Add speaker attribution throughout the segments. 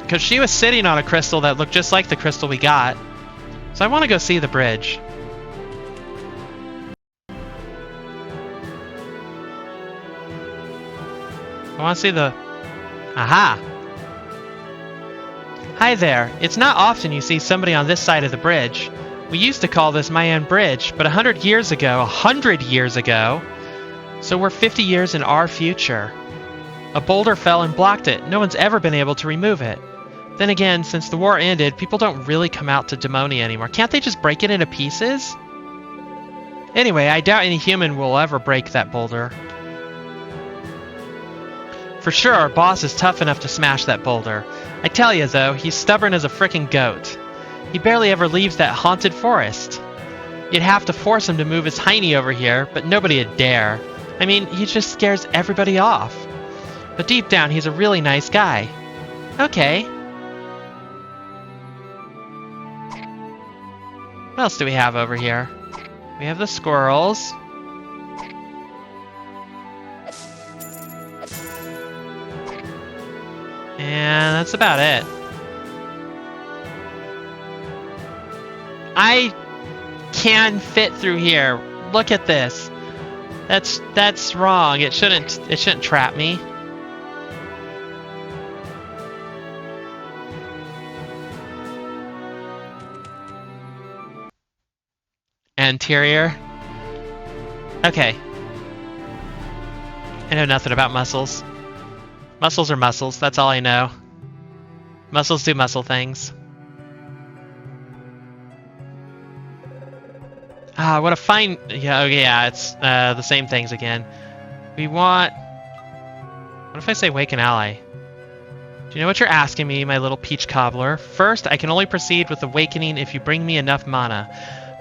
Speaker 1: Because she was sitting on a crystal that looked just like the crystal we got. So I want to go see the bridge. I want to see the... Aha! Hi there. It's not often you see somebody on this side of the bridge. We used to call this Mayan Bridge, but 100 years ago, so we're 50 years in our future. A boulder fell and blocked it. No one's ever been able to remove it. Then again, since the war ended, people don't really come out to Demonia anymore. Can't they just break it into pieces? Anyway, I doubt any human will ever break that boulder. For sure, our boss is tough enough to smash that boulder. I tell you, though, he's stubborn as a frickin' goat. He barely ever leaves that haunted forest. You'd have to force him to move his hiney over here, but nobody'd dare. I mean, he just scares everybody off. But deep down, he's a really nice guy. Okay. What else do we have over here? We have the squirrels. And that's about it. I can fit through here. Look at this. That's wrong. It shouldn't trap me. Anterior. Okay. I know nothing about muscles. Muscles are muscles, that's all I know. Muscles do muscle things. Ah, what a fine... Yeah, okay, yeah, it's the same things again. We want... What if I say wake an ally? Do you know what you're asking me, my little peach cobbler? First, I can only proceed with awakening if you bring me enough mana.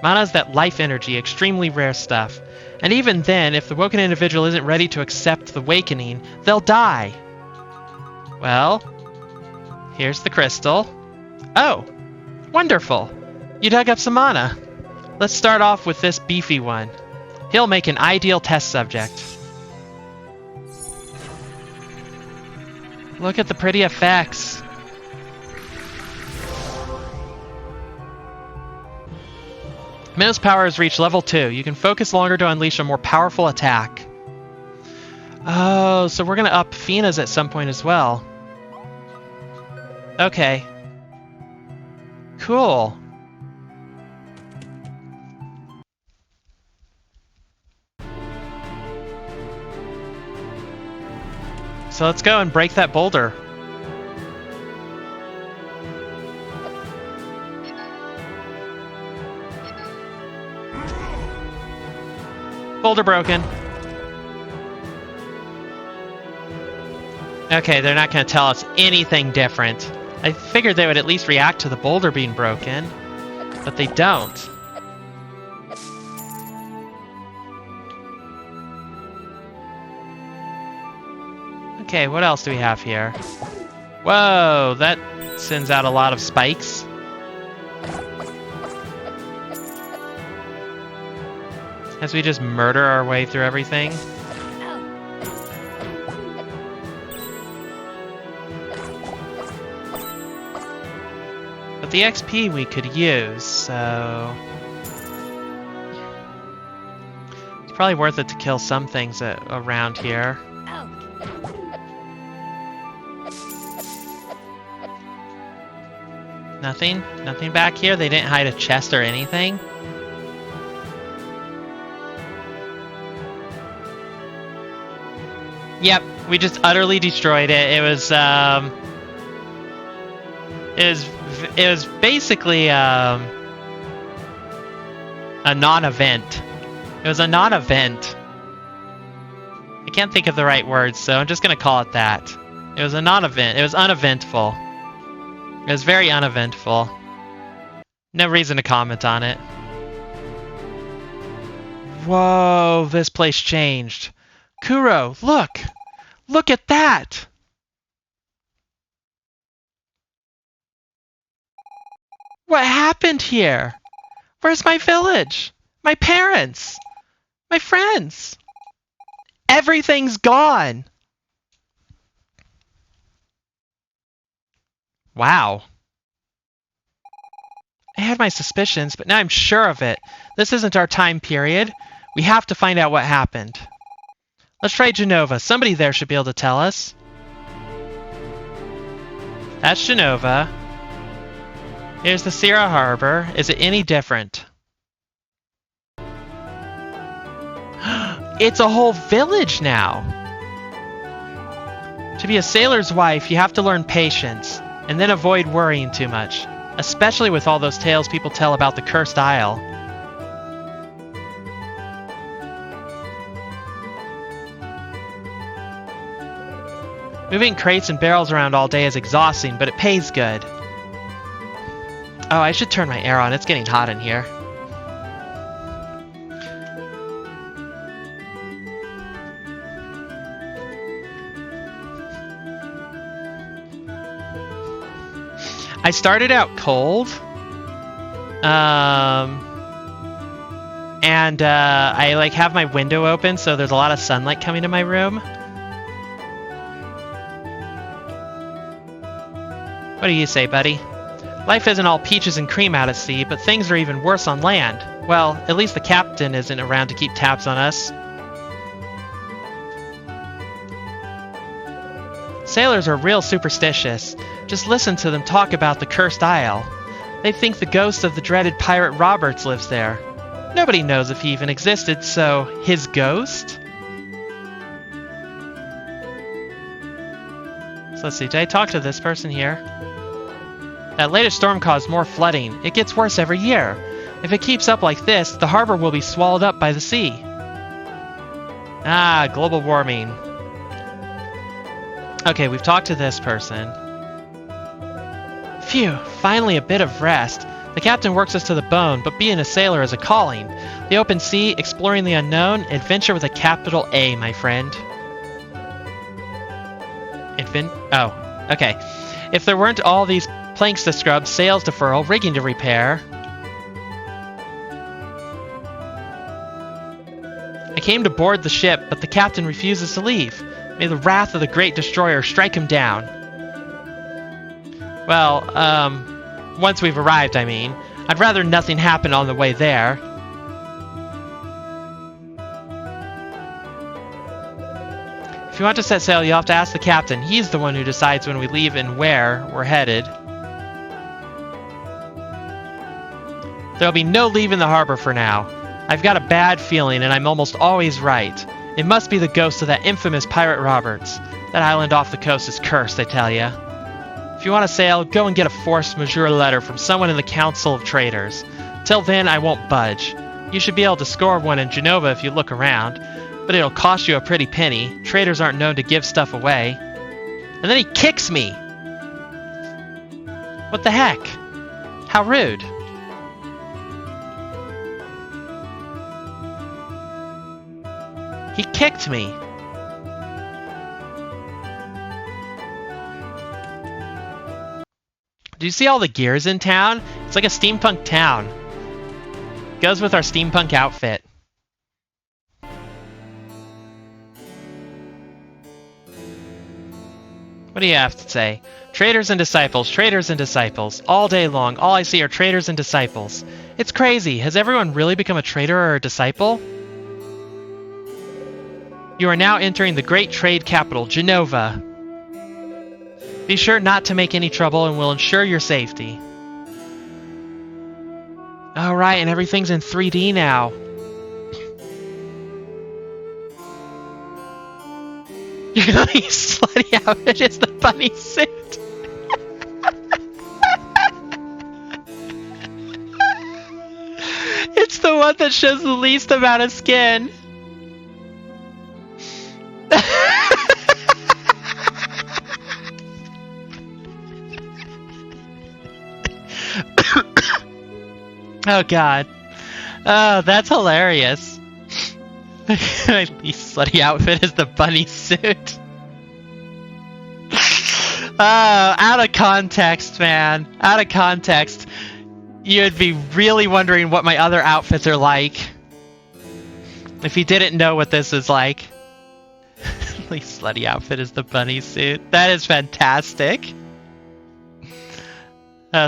Speaker 1: Mana is that life energy, extremely rare stuff. And even then, if the woken individual isn't ready to accept the awakening, they'll die. Well, here's the crystal. Oh, wonderful. You dug up some mana. Let's start off with this beefy one. He'll make an ideal test subject. Look at the pretty effects. Minno's power has reached level 2. You can focus longer to unleash a more powerful attack. Oh, so we're going to up Fina's at some point as well. Okay. Cool. So let's go and break that boulder. Boulder broken. Okay, they're not going to tell us anything different. I figured they would at least react to the boulder being broken, but they don't. Okay, what else do we have here? Whoa, that sends out a lot of spikes. As we just murder our way through everything. But the XP we could use, so... It's probably worth it to kill some things around here. Nothing? Nothing back here? They didn't hide a chest or anything? Yep, we just utterly destroyed it. It was basically a non-event. It was a non-event. I can't think of the right words, so I'm just gonna call it that. It was a non-event. It was uneventful. It was very uneventful. No reason to comment on it. Whoa, this place changed. Kuro, look! Look at that! What happened here? Where's my village? My parents? My friends? Everything's gone! Wow. I had my suspicions, but now I'm sure of it. This isn't our time period. We have to find out what happened. Let's try Genova. Somebody there should be able to tell us. That's Genova. Here's the Sierra Harbor. Is it any different? It's a whole village now. To be a sailor's wife, you have to learn patience, and then avoid worrying too much, especially with all those tales people tell about the Cursed Isle. Moving crates and barrels around all day is exhausting, but it pays good. Oh, I should turn my air on. It's getting hot in here. I started out cold. And I like have my window open, so there's a lot of sunlight coming to my room. What do you say, buddy? Life isn't all peaches and cream out at sea, but things are even worse on land. Well, at least the captain isn't around to keep tabs on us. Sailors are real superstitious. Just listen to them talk about the Cursed Isle. They think the ghost of the dreaded pirate Roberts lives there. Nobody knows if he even existed, so his ghost? So let's see, did I talk to this person here? That latest storm caused more flooding. It gets worse every year. If it keeps up like this, the harbor will be swallowed up by the sea. Ah, global warming. Okay, we've talked to this person. Phew, finally a bit of rest. The captain works us to the bone, but being a sailor is a calling. The open sea, exploring the unknown, adventure with a capital A, my friend. Oh, okay. If there weren't all these planks to scrub, sails to furl, rigging to repair... I came to board the ship, but the captain refuses to leave. May the wrath of the great destroyer strike him down. Well, once we've arrived, I mean. I'd rather nothing happen on the way there. If you want to set sail, you'll have to ask the captain. He's the one who decides when we leave and where we're headed. There'll be no leaving the harbor for now. I've got a bad feeling, and I'm almost always right. It must be the ghost of that infamous pirate Roberts. That island off the coast is cursed, I tell ya. If you want to sail, go and get a force majeure letter from someone in the Council of Traders. Till then, I won't budge. You should be able to score one in Genova if you look around, but it'll cost you a pretty penny. Traders aren't known to give stuff away. And then he kicks me! What the heck? How rude. He kicked me. Do you see all the gears in town? It's like a steampunk town. Goes with our steampunk outfit. What do you have to say? Traders and disciples, traders and disciples. All day long, all I see are traders and disciples. It's crazy. Has everyone really become a trader or a disciple? You are now entering the great trade capital, Genova. Be sure not to make any trouble and we'll ensure your safety. All right, and everything's in 3D now. Your nice slutty outfit is the bunny suit. It's the one that shows the least amount of skin. Oh god. Oh, that's hilarious. My least slutty outfit is the bunny suit. Oh, out of context, man. Out of context. You'd be really wondering what my other outfits are like. If you didn't know what this is like. Least slutty outfit is the bunny suit. That is fantastic.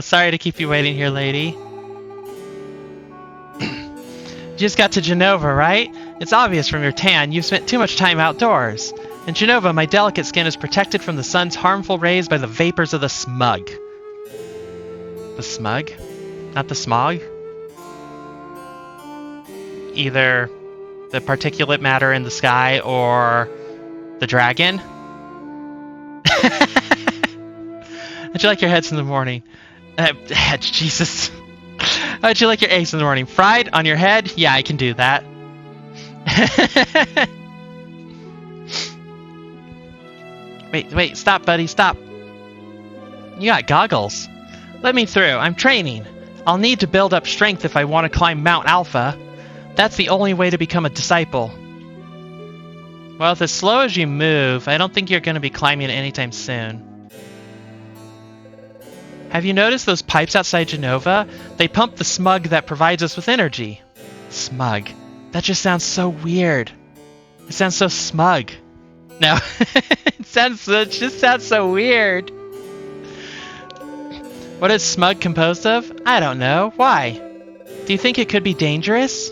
Speaker 1: Sorry to keep you waiting here, lady. You just got to Genova, right? It's obvious from your tan you've spent too much time outdoors. In Genova, my delicate skin is protected from the sun's harmful rays by the vapors of the smug. The smug? Not the smog? Either the particulate matter in the sky or the dragon? How'd you like your heads in the morning? Jesus. How'd you like your eggs in the morning? Fried on your head? Yeah, I can do that. Wait, stop, buddy, stop. You got goggles. Let me through, I'm training. I'll need to build up strength if I want to climb Mount Alpha. That's the only way to become a disciple. Well, if as slow as you move, I don't think you're going to be climbing it anytime soon. Have you noticed those pipes outside Genova? They pump the smug that provides us with energy. Smug. That just sounds so weird. It sounds so smug. No, it just sounds so weird. What is smug composed of? I don't know. Why? Do you think it could be dangerous?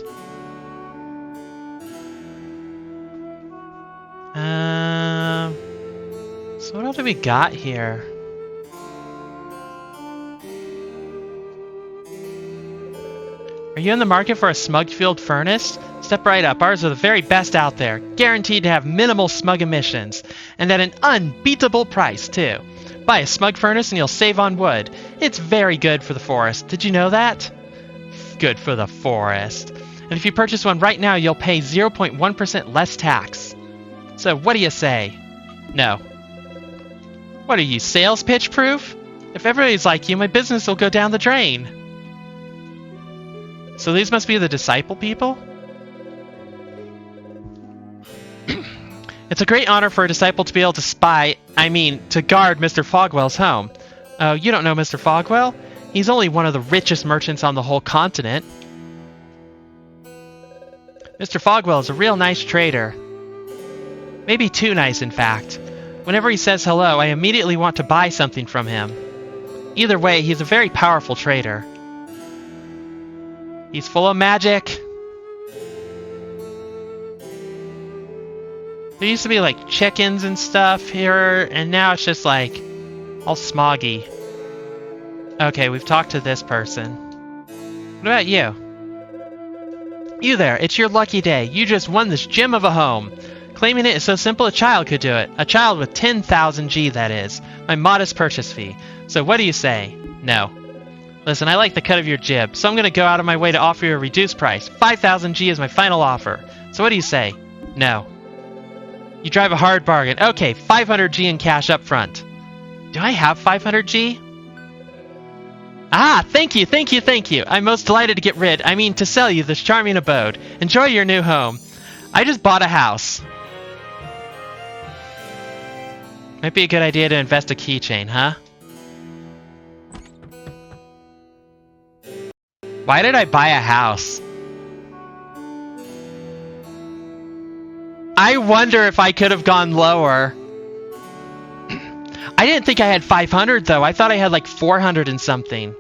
Speaker 1: So what else do we got here? Are you in the market for a smug-fueled furnace? Step right up. Ours are the very best out there. Guaranteed to have minimal smug emissions. And at an unbeatable price, too. Buy a smug furnace and you'll save on wood. It's very good for the forest. Did you know that? Good for the forest. And if you purchase one right now, you'll pay 0.1% less tax. So what do you say? No. What are you, sales pitch proof? If everybody's like you, my business will go down the drain. So these must be the disciple people? It's a great honor for a disciple to be able to to guard Mr. Fogwell's home. Oh, you don't know Mr. Fogwell? He's only one of the richest merchants on the whole continent. Mr. Fogwell is a real nice trader. Maybe too nice, in fact. Whenever he says hello, I immediately want to buy something from him. Either way, he's a very powerful trader. He's full of magic. There used to be like chickens and stuff here, and now it's just like all smoggy. Okay, we've talked to this person. What about you? You there, it's your lucky day. You just won this gem of a home. Claiming it is so simple a child could do it. A child with 10,000 G, that is. My modest purchase fee. So what do you say? No. Listen, I like the cut of your jib, so I'm going to go out of my way to offer you a reduced price. 5,000 G is my final offer. So what do you say? No. You drive a hard bargain. Okay, 500 G in cash up front. Do I have 500 G? Ah, thank you. I'm most delighted to sell you this charming abode. Enjoy your new home. I just bought a house. Might be a good idea to invest a keychain, huh? Why did I buy a house? I wonder if I could have gone lower. I didn't think I had 500 though. I thought I had like 400 and something.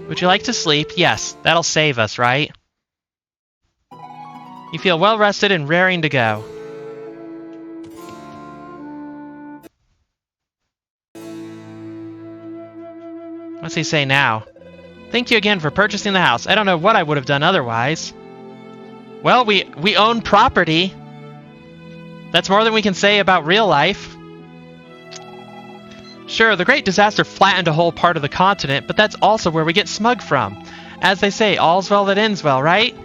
Speaker 1: Would you like to sleep? Yes, that'll save us, right? You feel well rested and raring to go. What's he say now? Thank you again for purchasing the house. I don't know what I would have done otherwise. Well, we own property. That's more than we can say about real life. Sure, the Great Disaster flattened a whole part of the continent, but that's also where we get smug from. As they say, all's well that ends well, right?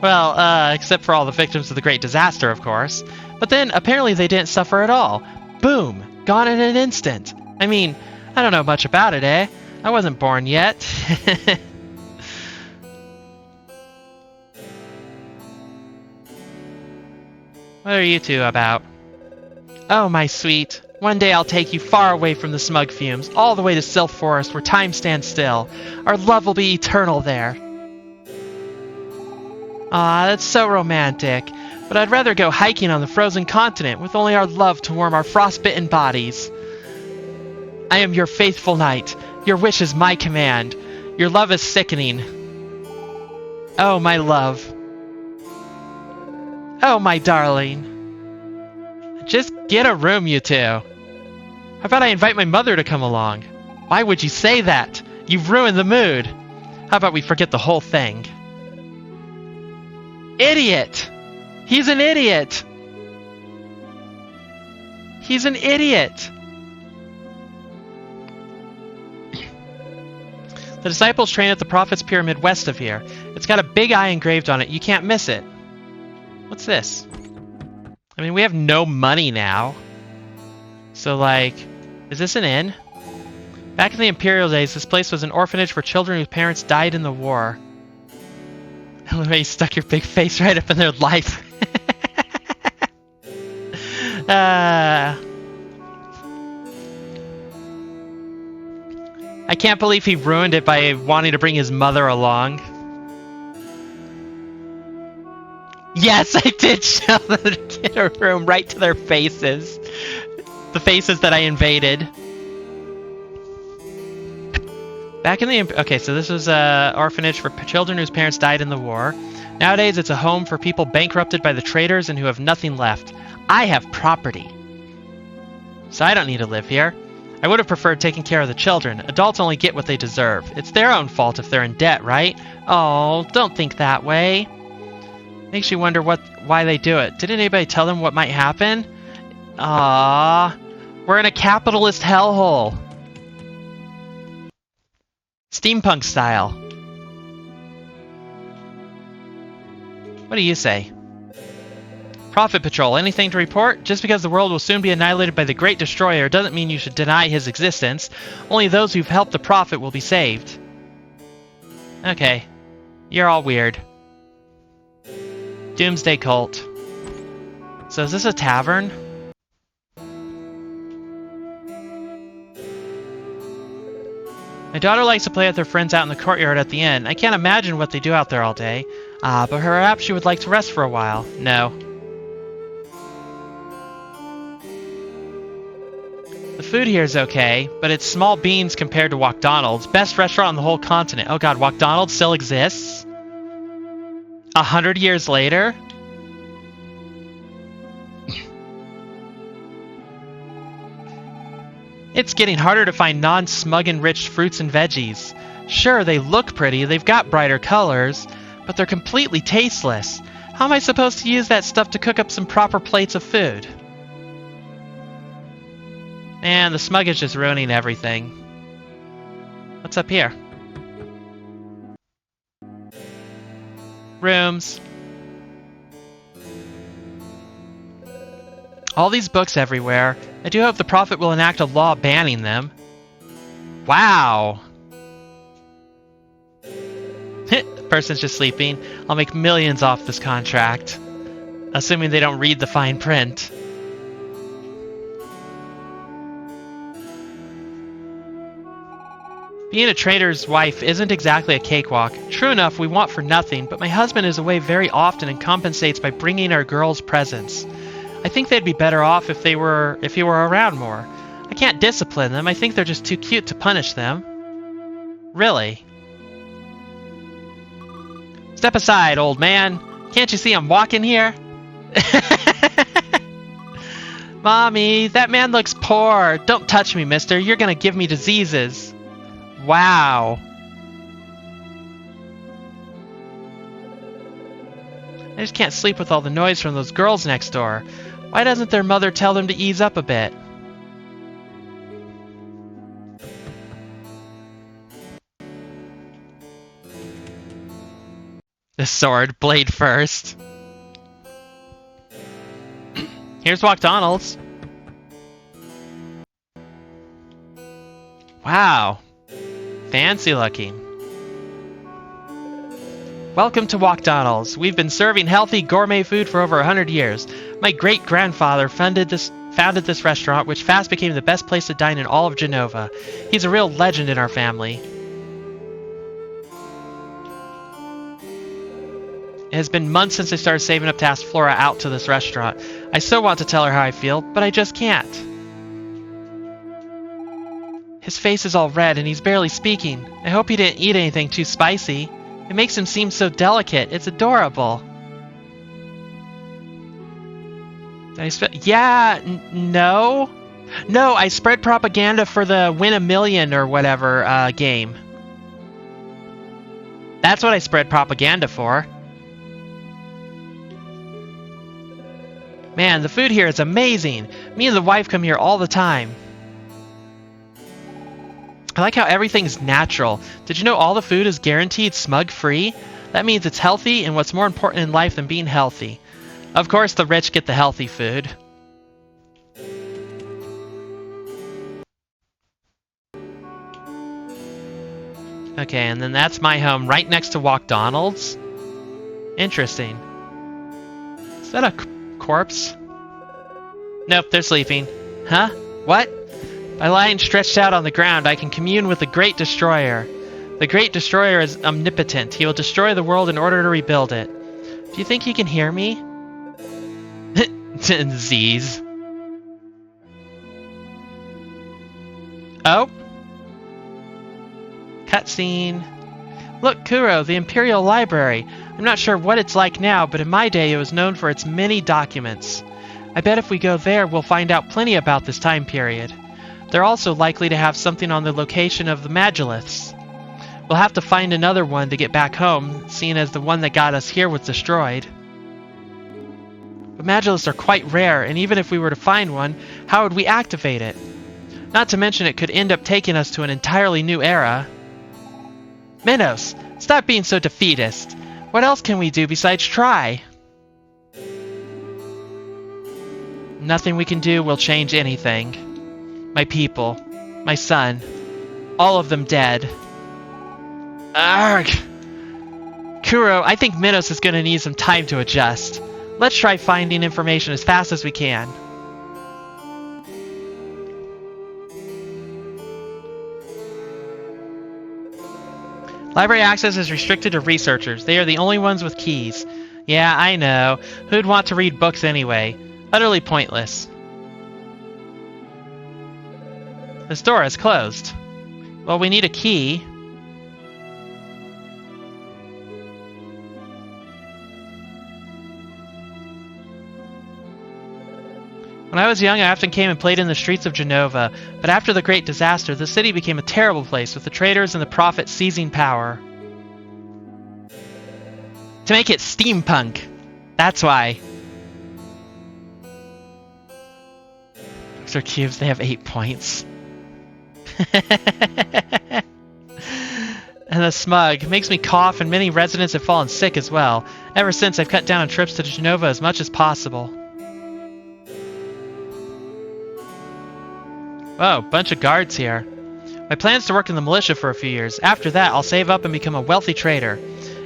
Speaker 1: Well, except for all the victims of the Great Disaster, of course. But then, apparently they didn't suffer at all. Boom! Gone in an instant. I mean, I don't know much about it, eh? I wasn't born yet. What are you two about? Oh, my sweet. One day I'll take you far away from the smug fumes, all the way to Sylph Forest where time stands still. Our love will be eternal there. Ah, that's so romantic. But I'd rather go hiking on the frozen continent with only our love to warm our frostbitten bodies. I am your faithful knight. Your wish is my command. Your love is sickening. Oh, my love. Oh, my darling. Just get a room, you two. How about I invite my mother to come along? Why would you say that? You've ruined the mood. How about we forget the whole thing? Idiot! He's an idiot! He's an idiot! The disciples train at the Prophet's Pyramid west of here. It's got a big eye engraved on it. You can't miss it. What's this? I mean, we have no money now. So, like, is this an inn? Back in the Imperial days, this place was an orphanage for children whose parents died in the war. You stuck your big face right up in their life. I can't believe he ruined it by wanting to bring his mother along. Yes, I did show the dinner room right to their faces. The faces that I invaded. Back in the... Okay, so this was an orphanage for children whose parents died in the war. Nowadays, it's a home for people bankrupted by the traders and who have nothing left. I have property. So I don't need to live here. I would have preferred taking care of the children. Adults only get what they deserve. It's their own fault if they're in debt, right? Oh, don't think that way. Makes you wonder why they do it. Did anybody tell them what might happen? Ah, we're in a capitalist hellhole. Steampunk style. What do you say? Prophet Patrol, anything to report? Just because the world will soon be annihilated by the Great Destroyer doesn't mean you should deny his existence. Only those who've helped the Prophet will be saved. Okay. You're all weird. Doomsday Cult. So is this a tavern? My daughter likes to play with her friends out in the courtyard at the inn. I can't imagine what they do out there all day. But perhaps she would like to rest for a while. No. The food here is okay, but it's small beans compared to McDonald's. Best restaurant on the whole continent. Oh god, McDonald's still exists? 100 years later? It's getting harder to find non-smug enriched fruits and veggies. Sure, they look pretty, they've got brighter colors, but they're completely tasteless. How am I supposed to use that stuff to cook up some proper plates of food? Man, the smug is just ruining everything. What's up here? Rooms. All these books everywhere. I do hope the Prophet will enact a law banning them. Wow. The person's just sleeping. I'll make millions off this contract. Assuming they don't read the fine print. Being a trader's wife isn't exactly a cakewalk. True enough, we want for nothing, but my husband is away very often and compensates by bringing our girls presents. I think they'd be better off if he were around more. I can't discipline them. I think they're just too cute to punish them. Really? Step aside, old man. Can't you see I'm walking here? Mommy, that man looks poor. Don't touch me, mister. You're gonna give me diseases. Wow. I just can't sleep with all the noise from those girls next door. Why doesn't their mother tell them to ease up a bit? The sword, blade first. Here's McDonald's. Wow. Fancy looking. Welcome to McDonald's. We've been serving healthy gourmet food for over 100 years. My great-grandfather founded this restaurant, which fast became the best place to dine in all of Genova. He's a real legend in our family. It has been months since I started saving up to ask Flora out to this restaurant. I so want to tell her how I feel, but I just can't. His face is all red and he's barely speaking. I hope he didn't eat anything too spicy. It makes him seem so delicate. It's adorable. No. No, I spread propaganda for the Win a Million or whatever game. That's what I spread propaganda for. Man, the food here is amazing. Me and the wife come here all the time. I like how everything's natural. Did you know all the food is guaranteed smug-free? That means it's healthy and what's more important in life than being healthy. Of course, the rich get the healthy food. Okay, and then that's my home right next to McDonald's. Interesting. Is that a corpse? Nope, they're sleeping. Huh? What? By lying stretched out on the ground, I can commune with the Great Destroyer. The Great Destroyer is omnipotent. He will destroy the world in order to rebuild it. Do you think he can hear me? Z's. Oh? Cutscene. Look, Kuro, the Imperial Library. I'm not sure what it's like now, but in my day it was known for its many documents. I bet if we go there, we'll find out plenty about this time period. They're also likely to have something on the location of the Magilliths. We'll have to find another one to get back home, seeing as the one that got us here was destroyed. But Magilliths are quite rare, and even if we were to find one, how would we activate it? Not to mention it could end up taking us to an entirely new era. Minos, stop being so defeatist. What else can we do besides try? Nothing we can do will change anything. My people, my son, all of them dead. Arg! Kuro, I think Minos is going to need some time to adjust. Let's try finding information as fast as we can. Library access is restricted to researchers. They are the only ones with keys. Yeah, I know. Who'd want to read books anyway? Utterly pointless. This door is closed. Well, we need a key. When I was young, I often came and played in the streets of Genova, but after the Great Disaster, the city became a terrible place, with the traders and the prophets seizing power. To make it steampunk. That's why. Those are cubes, they have 8 points. And the smug makes me cough, and many residents have fallen sick as well. Ever since, I've cut down on trips to Genova as much as possible. Whoa, bunch of guards here. My plan is to work in the militia for a few years. After that, I'll save up and become a wealthy trader.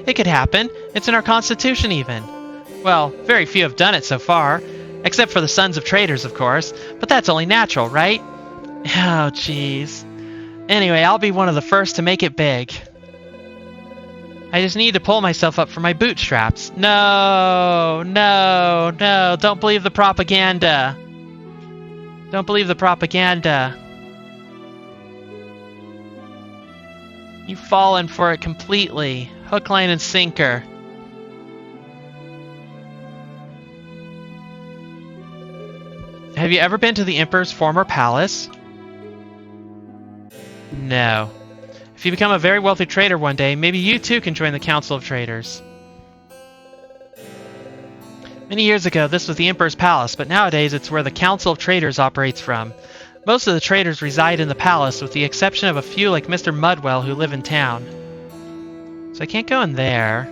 Speaker 1: It could happen. It's in our constitution, even. Well, very few have done it so far. Except for the sons of traders, of course. But that's only natural, right? Oh, jeez. Anyway, I'll be one of the first to make it big. I just need to pull myself up from my bootstraps. No, no, no. Don't believe the propaganda. Don't believe the propaganda. You've fallen for it completely. Hook, line, and sinker. Have you ever been to the Emperor's former palace? No. If you become a very wealthy trader one day, maybe you too can join the Council of Traders. Many years ago, this was the Emperor's palace, but nowadays it's where the Council of Traders operates from. Most of the traders reside in the palace, with the exception of a few like Mr. Mudwell who live in town. So I can't go in there.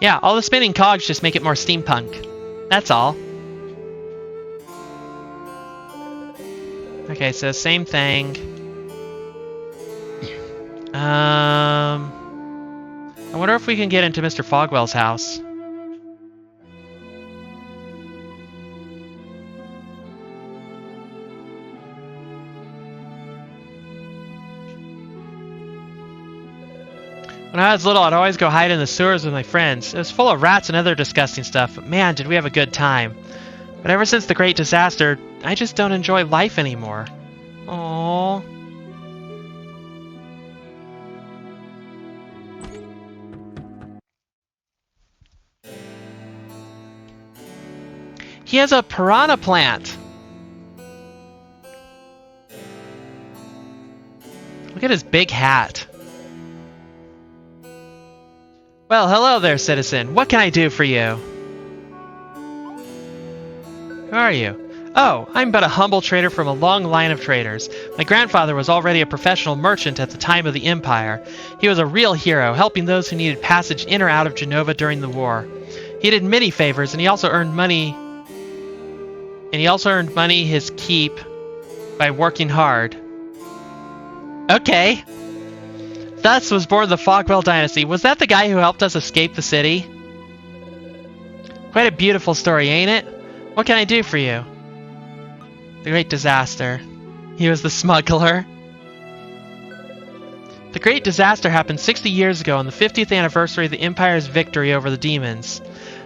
Speaker 1: Yeah, all the spinning cogs just make it more steampunk. That's all. Okay, so same thing. I wonder if we can get into Mr. Fogwell's house. When I was little, I'd always go hide in the sewers with my friends. It was full of rats and other disgusting stuff, but man, did we have a good time. But ever since the Great Disaster, I just don't enjoy life anymore. Aww. He has a piranha plant! Look at his big hat. Well, hello there, citizen. What can I do for you? Who are you? Oh, I'm but a humble trader from a long line of traders. My grandfather was already a professional merchant at the time of the Empire. He was a real hero, helping those who needed passage in or out of Genova during the war. He did many favors, and he also earned money his keep by working hard. Okay. Thus was born the Fogwell dynasty. Was that the guy who helped us escape the city? Quite a beautiful story, ain't it? What can I do for you? The Great Disaster. He was the smuggler. The Great Disaster happened 60 years ago on the 50th anniversary of the Empire's victory over the demons.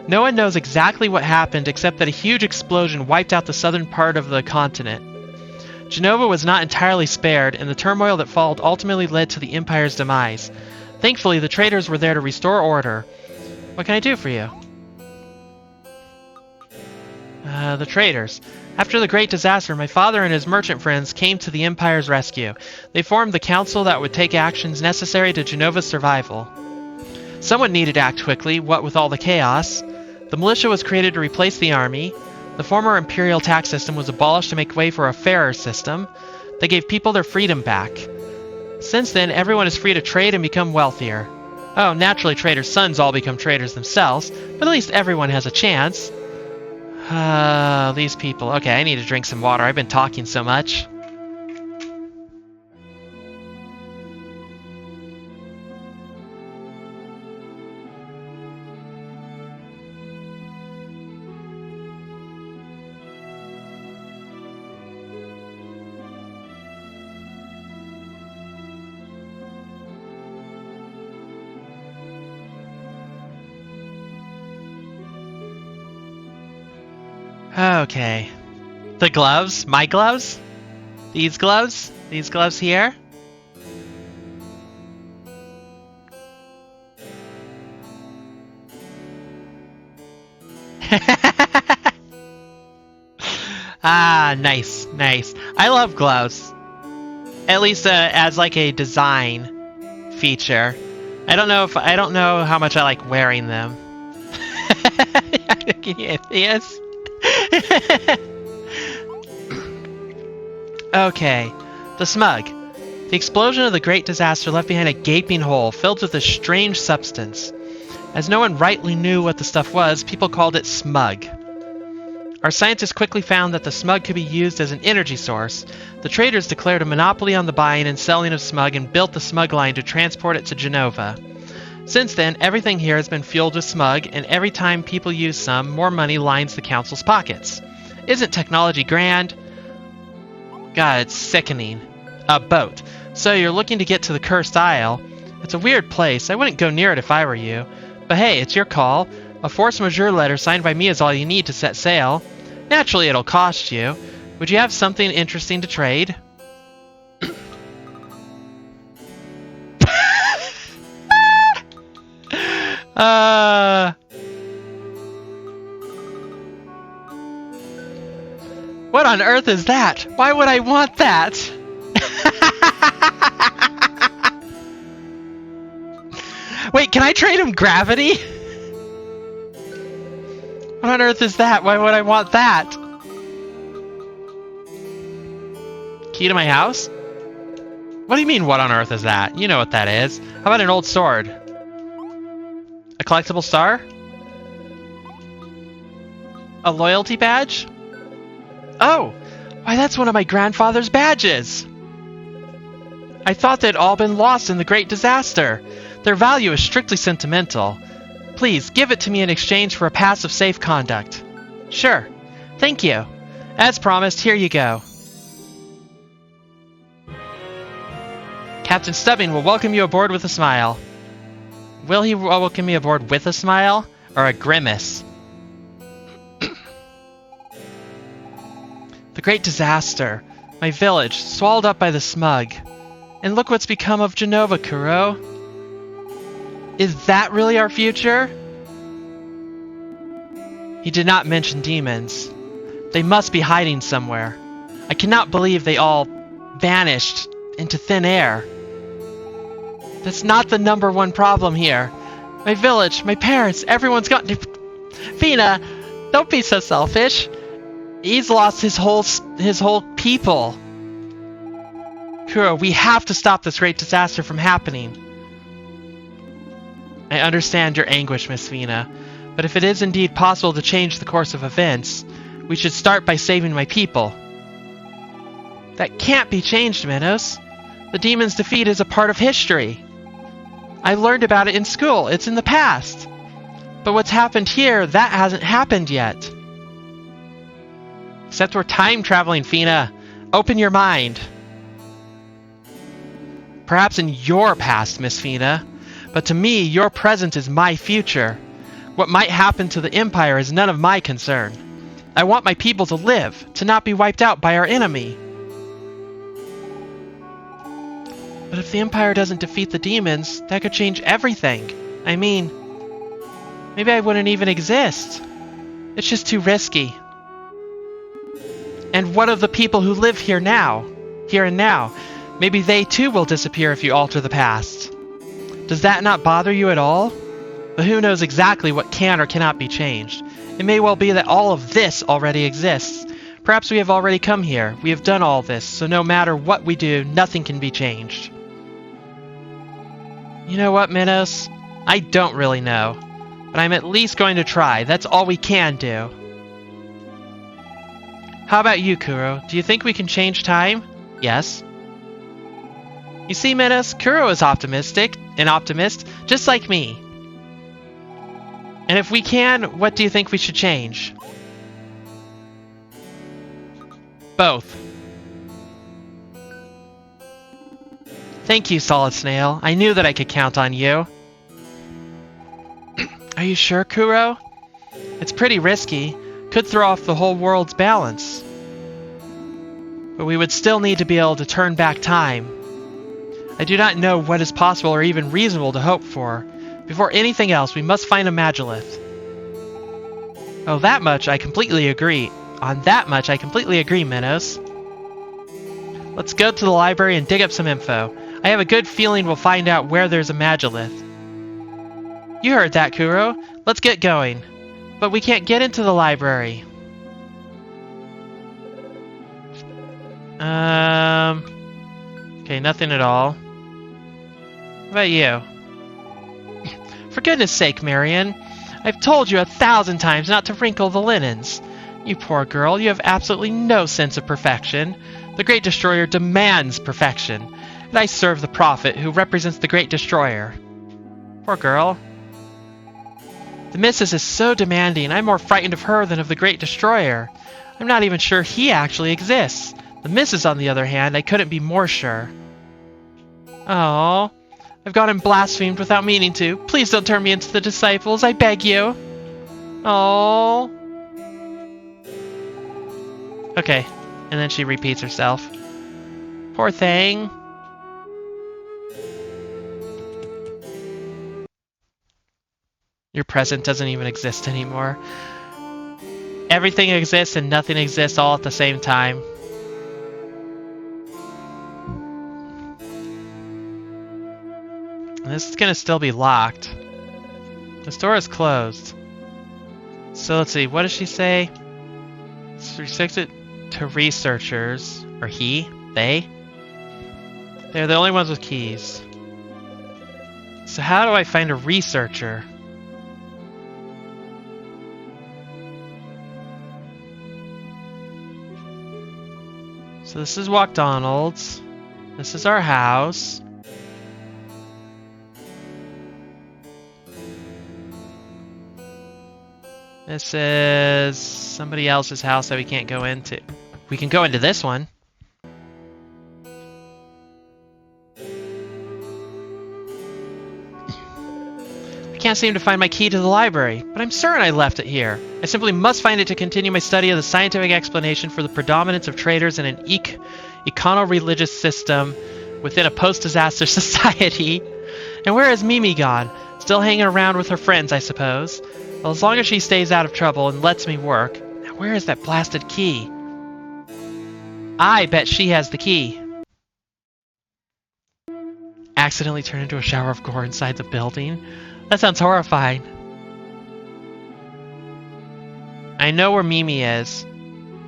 Speaker 1: No one knows exactly what happened except that a huge explosion wiped out the southern part of the continent. Genova was not entirely spared, and the turmoil that followed ultimately led to the Empire's demise. Thankfully, the traders were there to restore order. What can I do for you? The traders. After the Great Disaster, my father and his merchant friends came to the Empire's rescue. They formed the council that would take actions necessary to Genova's survival. Someone needed to act quickly, what with all the chaos. The militia was created to replace the army. The former imperial tax system was abolished to make way for a fairer system. They gave people their freedom back. Since then, everyone is free to trade and become wealthier. Oh, naturally traders' sons all become traders themselves, but at least everyone has a chance. These people. Okay, I need to drink some water. I've been talking so much. Okay. The gloves? My gloves? These gloves? These gloves here? Ah, nice, nice. I love gloves. At least as like a design feature. I don't know how much I like wearing them. Yes. Okay, the Smug. The explosion of the Great Disaster left behind a gaping hole filled with a strange substance. As no one rightly knew what the stuff was, people called it Smug. Our scientists quickly found that the Smug could be used as an energy source. The traders declared a monopoly on the buying and selling of Smug and built the Smug line to transport it to Genova. Since then, everything here has been fueled with Smug, and every time people use some, more money lines the council's pockets. Isn't technology grand? God, it's sickening. A boat. So you're looking to get to the Cursed Isle. It's a weird place. I wouldn't go near it if I were you. But hey, it's your call. A force majeure letter signed by me is all you need to set sail. Naturally, it'll cost you. Would you have something interesting to trade? What on earth is that? Why would I want that? Wait, can I trade him gravity? What on earth is that? Why would I want that? Key to my house? What do you mean, what on earth is that? You know what that is. How about an old sword? A collectible star? A loyalty badge? Oh! Why, that's one of my grandfather's badges! I thought they'd all been lost in the Great Disaster. Their value is strictly sentimental. Please, give it to me in exchange for a pass of safe conduct. Sure. Thank you. As promised, here you go. Captain Stubbing will welcome you aboard with a smile. Will he welcome me aboard with a smile? Or a grimace? The great disaster. My village, swallowed up by the Smug. And look what's become of Genova, Kuro. Is that really our future? He did not mention demons. They must be hiding somewhere. I cannot believe they all vanished into thin air. That's not the #1 problem here. My village, my parents, everyone's gone. Fina, don't be so selfish. He's lost his whole people. Kuro, we have to stop this great disaster from happening. I understand your anguish, Miss Fina, but if it is indeed possible to change the course of events, we should start by saving my people. That can't be changed, Minos. The demon's defeat is a part of history. I learned about it in school. It's in the past. But what's happened here, that hasn't happened yet. Except we're time traveling, Fina. Open your mind. Perhaps in your past, Miss Fina, but to me, your present is my future. What might happen to the Empire is none of my concern. I want my people to live, to not be wiped out by our enemy. But if the Empire doesn't defeat the demons, that could change everything. I mean, maybe I wouldn't even exist. It's just too risky. And what of the people who live here and now? Maybe they too will disappear if you alter the past. Does that not bother you at all? But who knows exactly what can or cannot be changed? It may well be that all of this already exists. Perhaps we have already come here. We have done all this, so no matter what we do, nothing can be changed. You know what, Minos? I don't really know. But I'm at least going to try. That's all we can do. How about you, Kuro? Do you think we can change time? Yes. You see, Minos, Kuro is an optimist, just like me. And if we can, what do you think we should change? Both. Thank you, Solid Snail. I knew that I could count on you. Are you sure, Kuro? It's pretty risky. Could throw off the whole world's balance. But we would still need to be able to turn back time. I do not know what is possible or even reasonable to hope for. Before anything else, we must find a Magilith. Oh, that much I completely agree. On that much I completely agree, Minos. Let's go to the library and dig up some info. I have a good feeling we'll find out where there's a Magilith. You heard that, Kuro. Let's get going. But we can't get into the library. Okay, nothing at all. What about you? For goodness sake, Marion. I've told you 1,000 times not to wrinkle the linens. You poor girl, you have absolutely no sense of perfection. The Great Destroyer demands perfection. And I serve the Prophet, who represents the Great Destroyer. Poor girl. The Missus is so demanding, I'm more frightened of her than of the Great Destroyer. I'm not even sure he actually exists. The Missus, on the other hand, I couldn't be more sure. Oh, I've gone and blasphemed without meaning to. Please don't turn me into the disciples, I beg you. Oh. Okay, and then she repeats herself. Poor thing. Your present doesn't even exist anymore. Everything exists and nothing exists all at the same time. This is gonna still be locked. This door is closed. So let's see, what does she say? She restricts it to researchers. Or he? They? They're the only ones with keys. So how do I find a researcher? So this is Walkdonald's. This is our house. This is somebody else's house that we can't go into. We can go into this one. I can't seem to find my key to the library, but I'm certain I left it here. I simply must find it to continue my study of the scientific explanation for the predominance of traitors in an econo-religious system within a post-disaster society. And where is Mimi gone? Still hanging around with her friends, I suppose. Well, as long as she stays out of trouble and lets me work. Now, where is that blasted key? I bet she has the key. Accidentally turn into a shower of gore inside the building? That sounds horrifying. I know where Mimi is.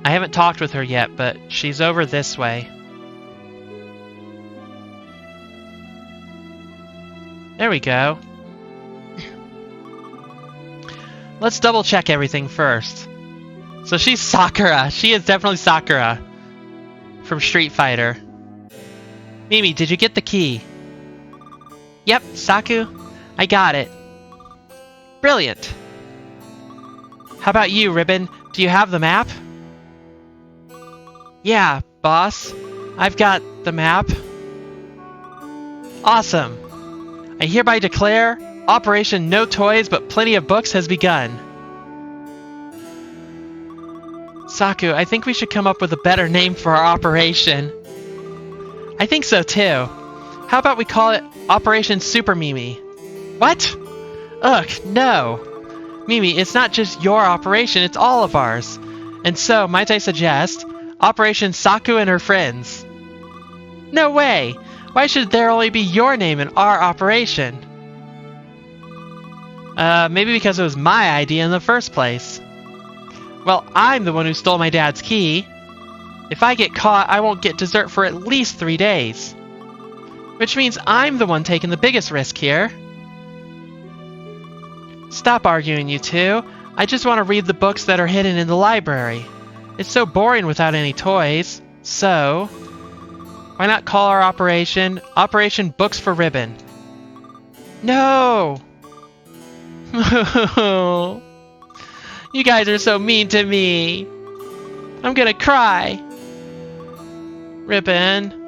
Speaker 1: I haven't talked with her yet, but she's over this way. There we go. Let's double check everything first. So she's Sakura. She is definitely Sakura from Street Fighter. Mimi, did you get the key? Yep, Saku. I got it. Brilliant. How about you, Ribbon? Do you have the map? Yeah, boss. I've got the map. Awesome. I hereby declare Operation No Toys But Plenty of Books has begun. Saku, I think we should come up with a better name for our operation. I think so too. How about we call it Operation Super Mimi? What? Ugh, no. Mimi, it's not just your operation, it's all of ours. And so, might I suggest, Operation Saku and her friends. No way! Why should there only be your name in our operation? Maybe because it was my idea in the first place. Well, I'm the one who stole my dad's key. If I get caught, I won't get dessert for at least 3 days. Which means I'm the one taking the biggest risk here. Stop arguing, you two. I just want to read the books that are hidden in the library. It's so boring without any toys. So, why not call our operation Operation Books for Ribbon? No! You guys are so mean to me. I'm gonna cry. Ribbon.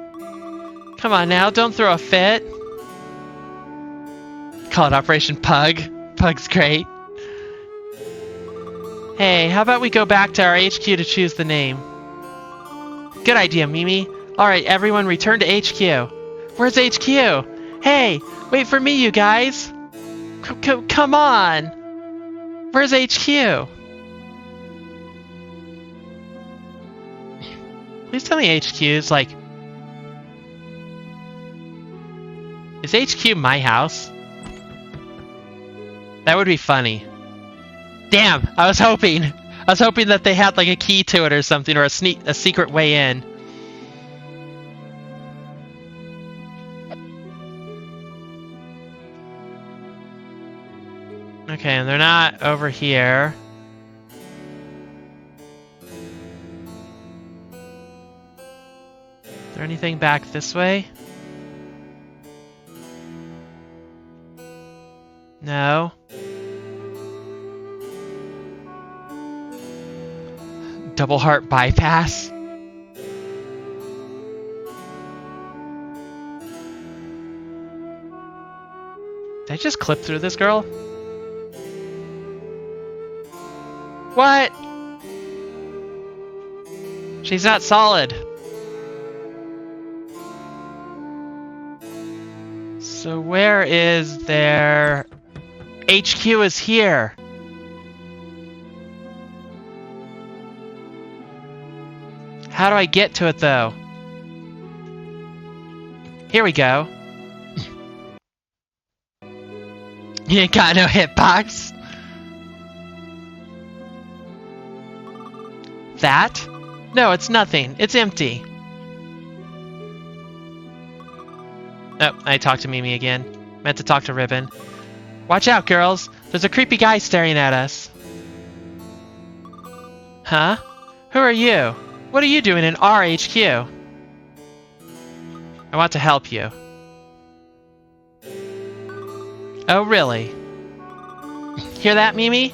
Speaker 1: Come on now, don't throw a fit. Call it Operation Pug. Pug's great. Hey, how about we go back to our HQ to choose the name? Good idea, Mimi. Alright, everyone return to HQ. Where's HQ? Hey, wait for me, you guys. Come on. Where's HQ? Please tell me HQ is like... Is HQ my house? That would be funny. Damn, I was hoping that they had like a key to it or something, or a secret way in. Okay, and they're not over here. Is there anything back this way? No. Double heart bypass? Did I just clip through this girl? What? She's not solid. So where is their... HQ is here. How do I get to it, though? Here we go. You ain't got no hitbox. That? No, it's nothing. It's empty. Oh, I talked to Mimi again. Meant to talk to Ribbon. Watch out, girls. There's a creepy guy staring at us. Huh? Who are you? What are you doing in our HQ? I want to help you. Oh, really? Hear that, Mimi?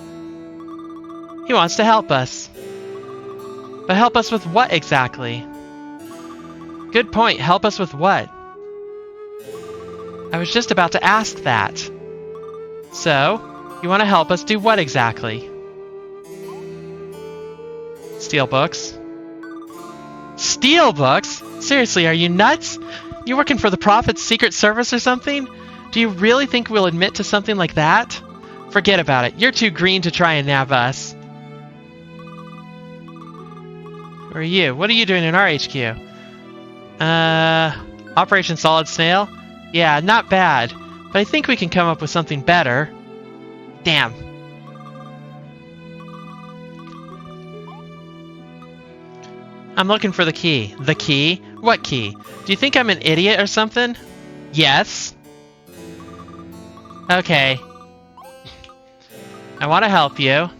Speaker 1: He wants to help us. But help us with what exactly? Good point. Help us with what? I was just about to ask that. So, you want to help us do what exactly? Steal books? Steal books? Seriously, are you nuts? You working for the Prophet's Secret Service or something? Do you really think we'll admit to something like that? Forget about it. You're too green to try and nab us. Who are you? What are you doing in our HQ? Operation Solid Snail? Yeah, not bad. But I think we can come up with something better. Damn. I'm looking for the key. The key? What key? Do you think I'm an idiot or something? Yes. Okay. I want to help you.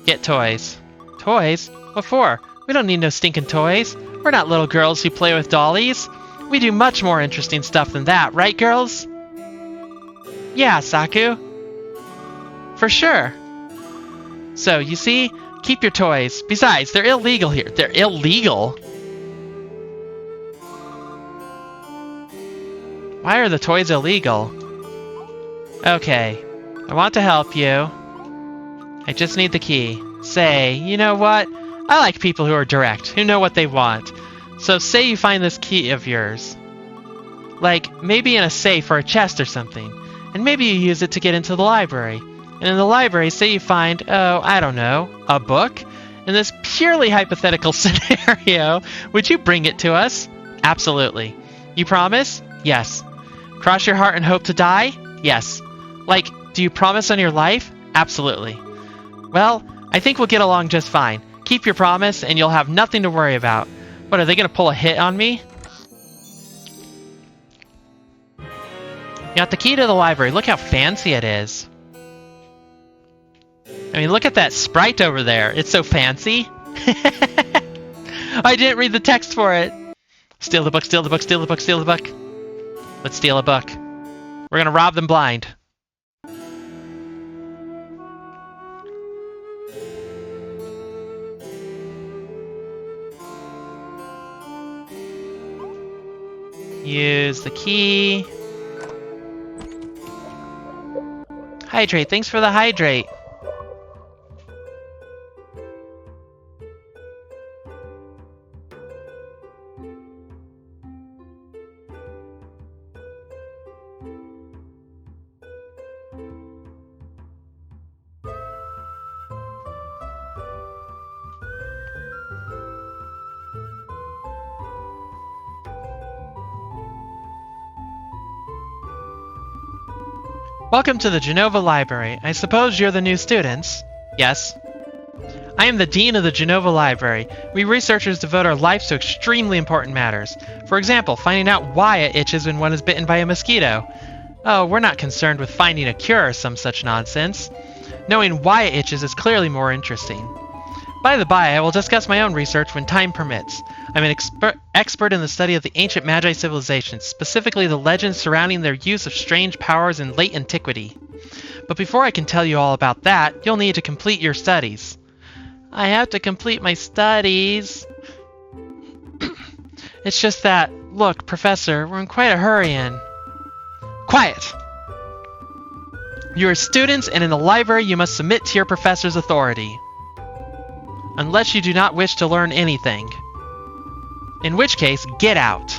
Speaker 1: Get toys. Toys? What for? We don't need no stinking toys. We're not little girls who play with dollies. We do much more interesting stuff than that, right, girls? Yeah, Saku. For sure. So, you see? Keep your toys. Besides, they're illegal here. They're illegal? Why are the toys illegal? Okay. I want to help you. I just need the key. Say, you know what? I like people who are direct, who know what they want. So say you find this key of yours. Like, maybe in a safe or a chest or something. And maybe you use it to get into the library. And in the library, say you find, oh, I don't know, a book? In this purely hypothetical scenario, would you bring it to us? Absolutely. You promise? Yes. Cross your heart and hope to die? Yes. Like, do you promise on your life? Absolutely. Well, I think we'll get along just fine. Keep your promise, and you'll have nothing to worry about. What, are they going to pull a hit on me? You got the key to the library. Look how fancy it is. I mean, look at that sprite over there. It's so fancy. I didn't read the text for it. Steal the book, steal the book, steal the book, steal the book. Let's steal a book. We're going to rob them blind. Use the key. Hydrate. Thanks for the hydrate. Welcome to the Genova Library. I suppose you're the new students? Yes. I am the Dean of the Genova Library. We researchers devote our lives to extremely important matters. For example, finding out why it itches when one is bitten by a mosquito. Oh, we're not concerned with finding a cure or some such nonsense. Knowing why it itches is clearly more interesting. By the by, I will discuss my own research when time permits. I'm an expert in the study of the ancient Magi civilizations, specifically the legends surrounding their use of strange powers in late antiquity. But before I can tell you all about that, you'll need to complete your studies. I have to complete my studies. It's just that, look, Professor, we're in quite a hurry and... Quiet! You are students, and in the library you must submit to your professor's authority. Unless you do not wish to learn anything. In which case, get out.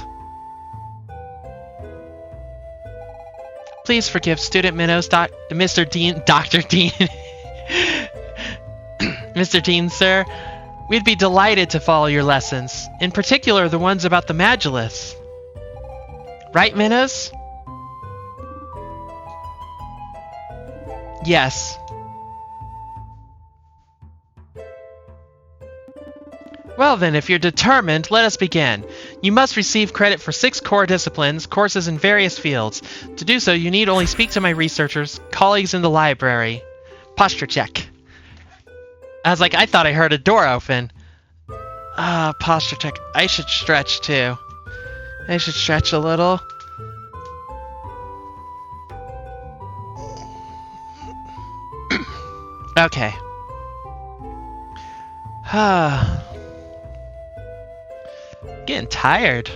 Speaker 1: Please forgive Student Minnows, Mr. Dean, Dr. Dean. Mr. Dean, sir. We'd be delighted to follow your lessons. In particular, the ones about the Magillus. Right, Minnows? Yes. Well then, if you're determined, let us begin. You must receive credit for 6 core disciplines, courses in various fields. To do so, you need only speak to my researchers, colleagues in the library. Posture check. I was like, I thought I heard a door open. Posture check. I should stretch too. I should stretch a little. Okay. Getting tired.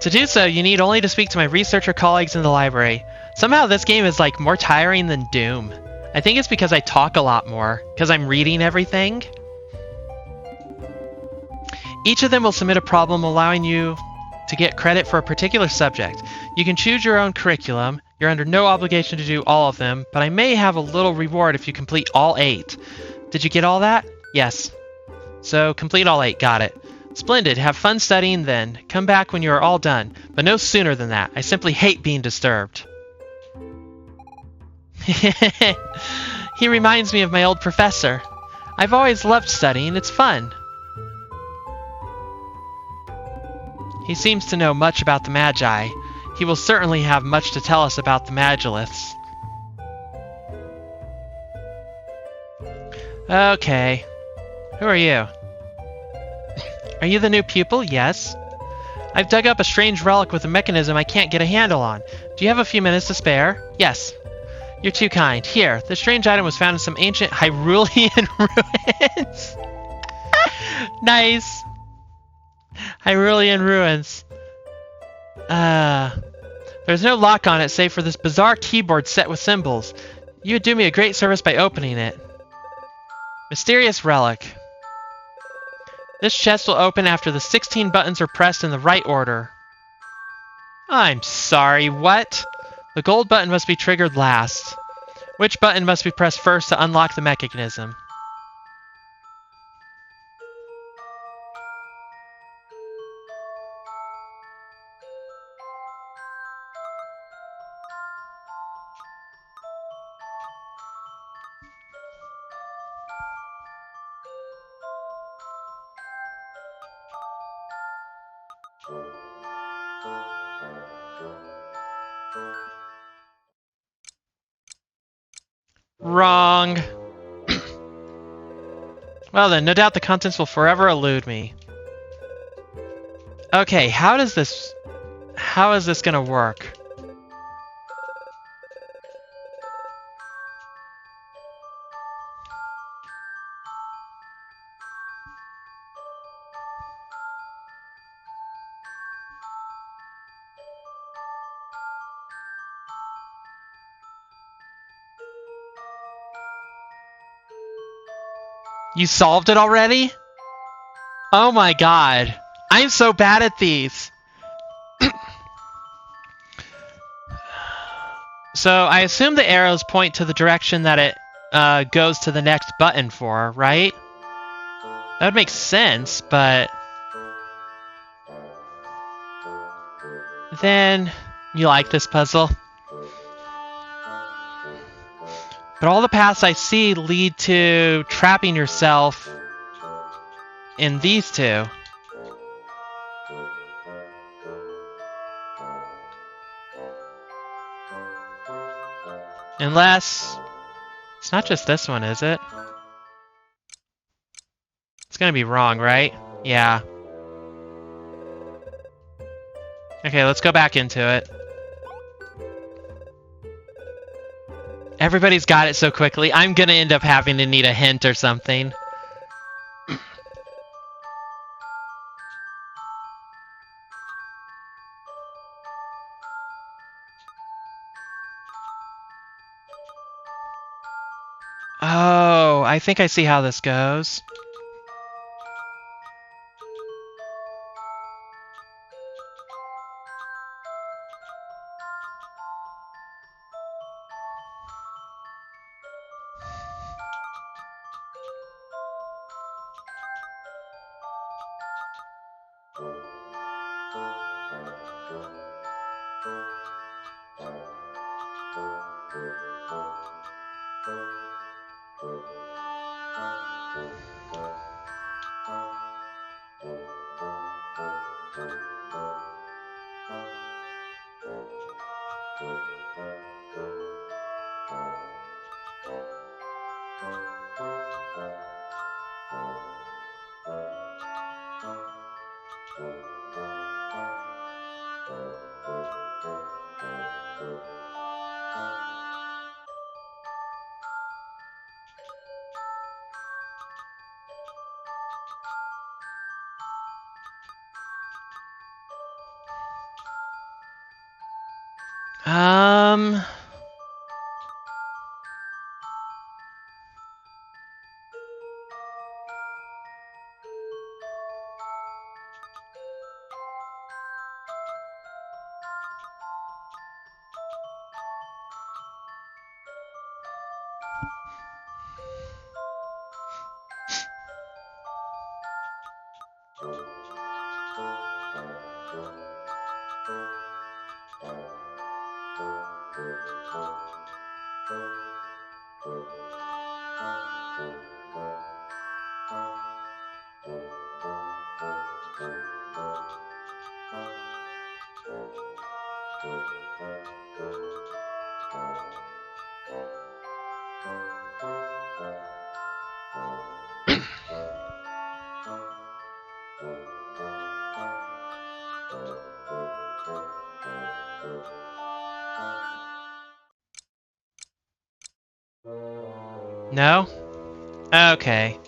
Speaker 1: To do so, you need only to speak to my researcher colleagues in the library. Somehow this game is like more tiring than Doom. I think it's because I talk a lot more, because I'm reading everything. Each of them will submit a problem allowing you to get credit for a particular subject. You can choose your own curriculum. You're under no obligation to do all of them, but I may have a little reward if you complete all 8. Did you get all that? Yes. So complete all 8. Got it. Splendid. Have fun studying then. Come back when you are all done, but no sooner than that. I simply hate being disturbed. He reminds me of my old professor. I've always loved studying. It's fun. He seems to know much about the Magi. He will certainly have much to tell us about the Magiliths. Okay. Who are you? Are you the new pupil? Yes. I've dug up a strange relic with a mechanism I can't get a handle on. Do you have a few minutes to spare? Yes. You're too kind. Here, the strange item was found in some ancient Hyrulean ruins. Nice. Hyrulean ruins. There's no lock on it save for this bizarre keyboard set with symbols. You would do me a great service by opening it. Mysterious relic. This chest will open after the 16 buttons are pressed in the right order. I'm sorry, what? The gold button must be triggered last. Which button must be pressed first to unlock the mechanism? Wrong. Well then, no doubt the contents will forever elude me. Okay, how is this gonna work? You solved it already? Oh my god. I'm so bad at these. So I assume the arrows point to the direction that it goes to the next button for, right? That would make sense, but... Then... You like this puzzle? But all the paths I see lead to trapping yourself in these two. Unless... It's not just this one, is it? It's gonna be wrong, right? Yeah. Okay, let's go back into it. Everybody's got it so quickly. I'm gonna end up having to need a hint or something. Oh, I think I see how this goes. Um... No? Okay.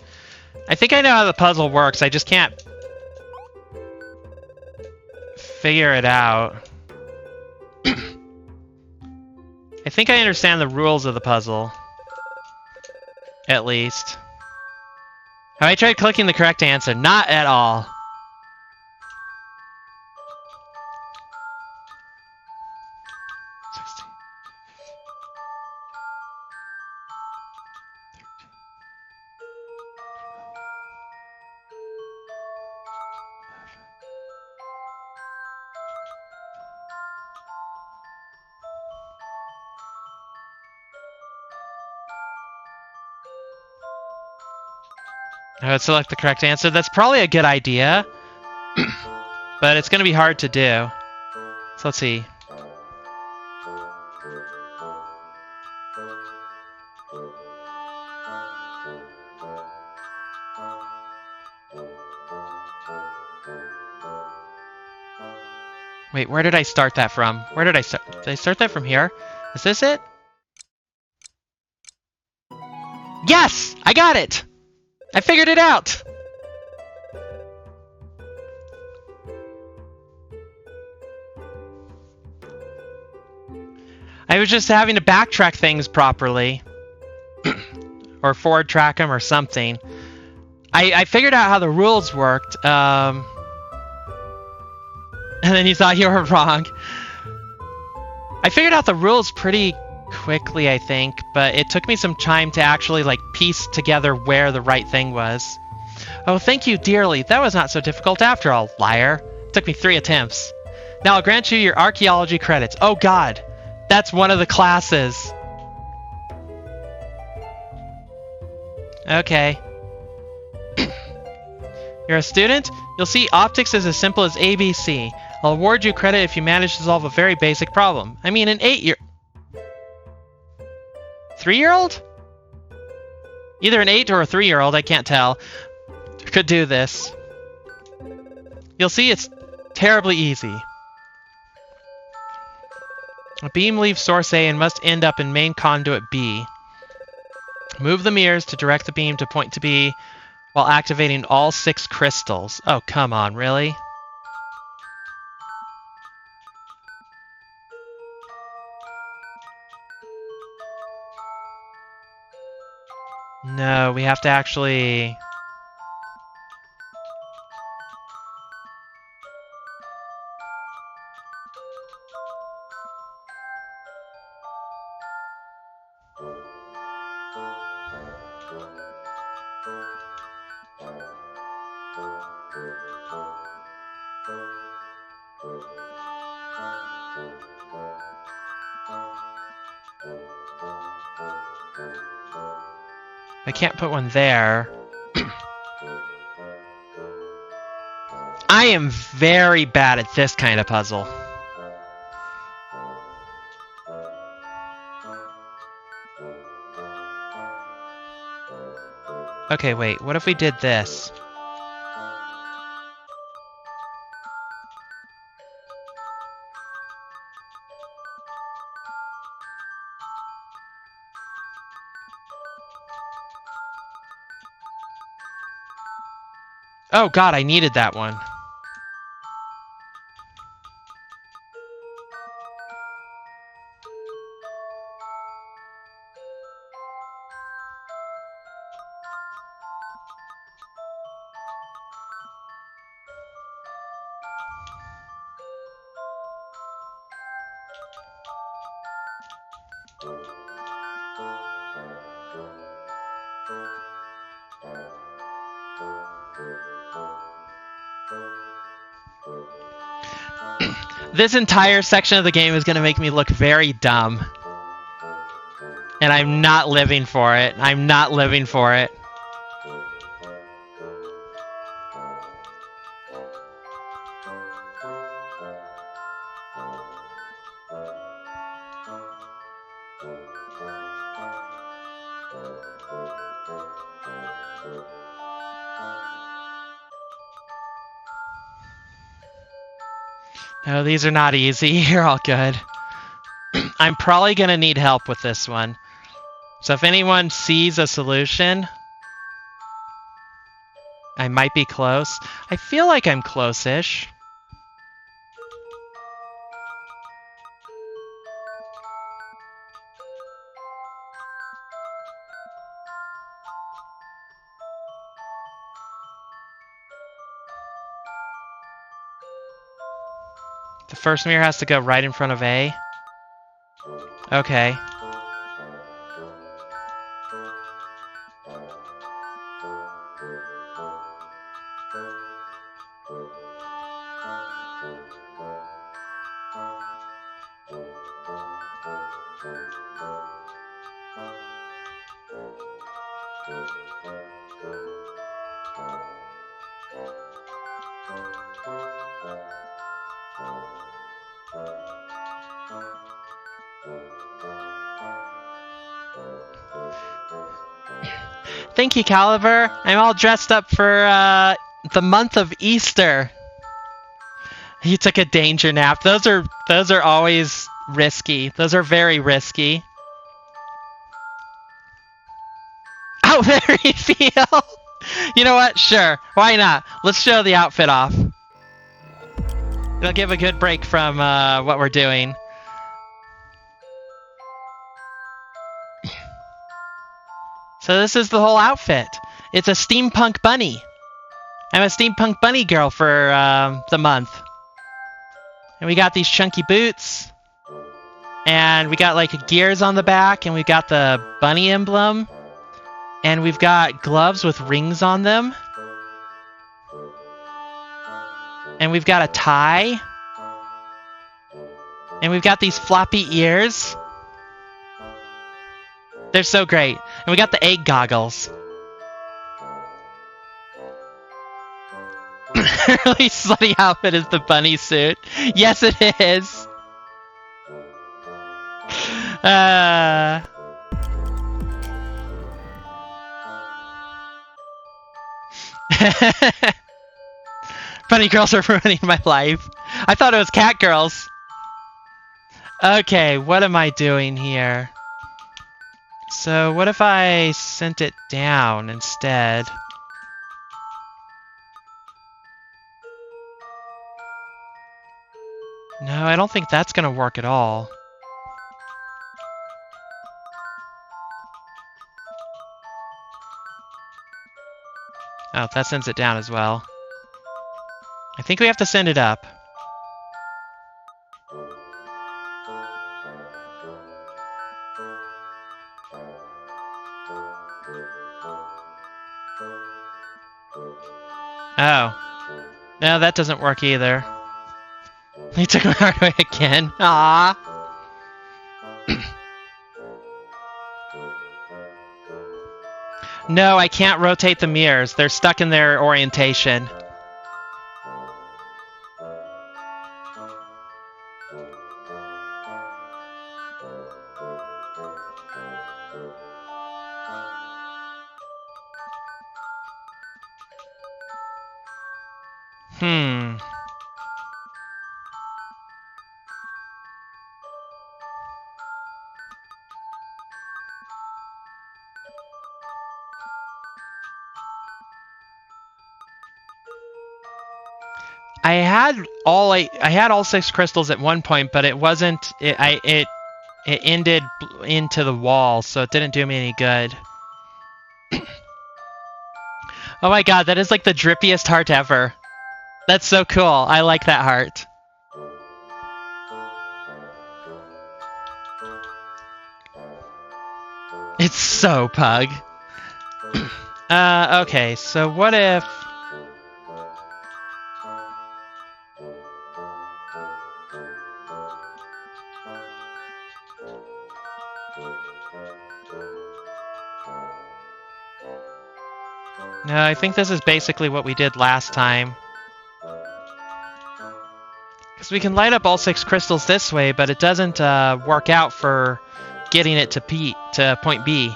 Speaker 1: I think I know how the puzzle works, I just can't figure it out. I think I understand the rules of the puzzle. At least. Have I tried clicking the correct answer? Not at all. I would select the correct answer. That's probably a good idea. But it's going to be hard to do. So let's see. Wait, where did I start that from? Where did I start? Did I start that from here? Is this it? Yes! I got it! I figured it out! I was just having to backtrack things properly. Or forward track them or something. I figured out how the rules worked. And then you thought you were wrong. I figured out the rules pretty quickly, I think, but it took me some time to actually like piece together where the right thing was. Oh, thank you dearly. That was not so difficult after all, liar. It took me 3 attempts. Now I'll grant you your archaeology credits. Oh god, that's one of the classes. Okay. You're a student? You'll see optics is as simple as ABC. I'll award you credit if you manage to solve a very basic problem. I mean, an 3-year-old? Either an 8 or a 3-year-old, I can't tell, could do this. You'll see it's terribly easy. A beam leaves source A and must end up in main conduit B. Move the mirrors to direct the beam to point to B while activating all 6 crystals. Oh, come on, really? No, we have to actually... I can't put one there. I am very bad at this kind of puzzle. Okay, wait, what if we did this? Oh god, I needed that one. This entire section of the game is going to make me look very dumb. And I'm not living for it. I'm not living for it. No, these are not easy. You're all good. I'm probably going to need help with this one. So if anyone sees a solution, I might be close. I feel like I'm close-ish. The first mirror has to go right in front of A. Okay. Thank you, Caliber. I'm all dressed up for the month of Easter. You took a danger nap. Those are always risky. Those are very risky. How very feel. You know what? Sure. Why not? Let's show the outfit off. It'll give a good break from what we're doing. So this is the whole outfit. It's a steampunk bunny. I'm a steampunk bunny girl for the month. And we got these chunky boots. And we got like gears on the back. And we got the bunny emblem. And we've got gloves with rings on them. And we've got a tie. And we've got these floppy ears. They're so great. And we got the egg goggles. Really slutty outfit is the bunny suit. Yes, it is. Bunny girls are ruining my life. I thought it was cat girls. Okay, what am I doing here? So what if I sent it down instead? No, I don't think that's gonna work at all. Oh, that sends it down as well. I think we have to send it up. Oh. No, that doesn't work either. He took my heart away again. Aww. No, I can't rotate the mirrors. They're stuck in their orientation. I had all 6 crystals at one point, but it wasn't. It ended into the wall, so it didn't do me any good. Oh my god, that is like the drippiest heart ever. That's so cool. I like that heart. It's so pug. Okay, so what if... No, I think this is basically what we did last time. Because we can light up all 6 crystals this way, but it doesn't work out for getting it to point B.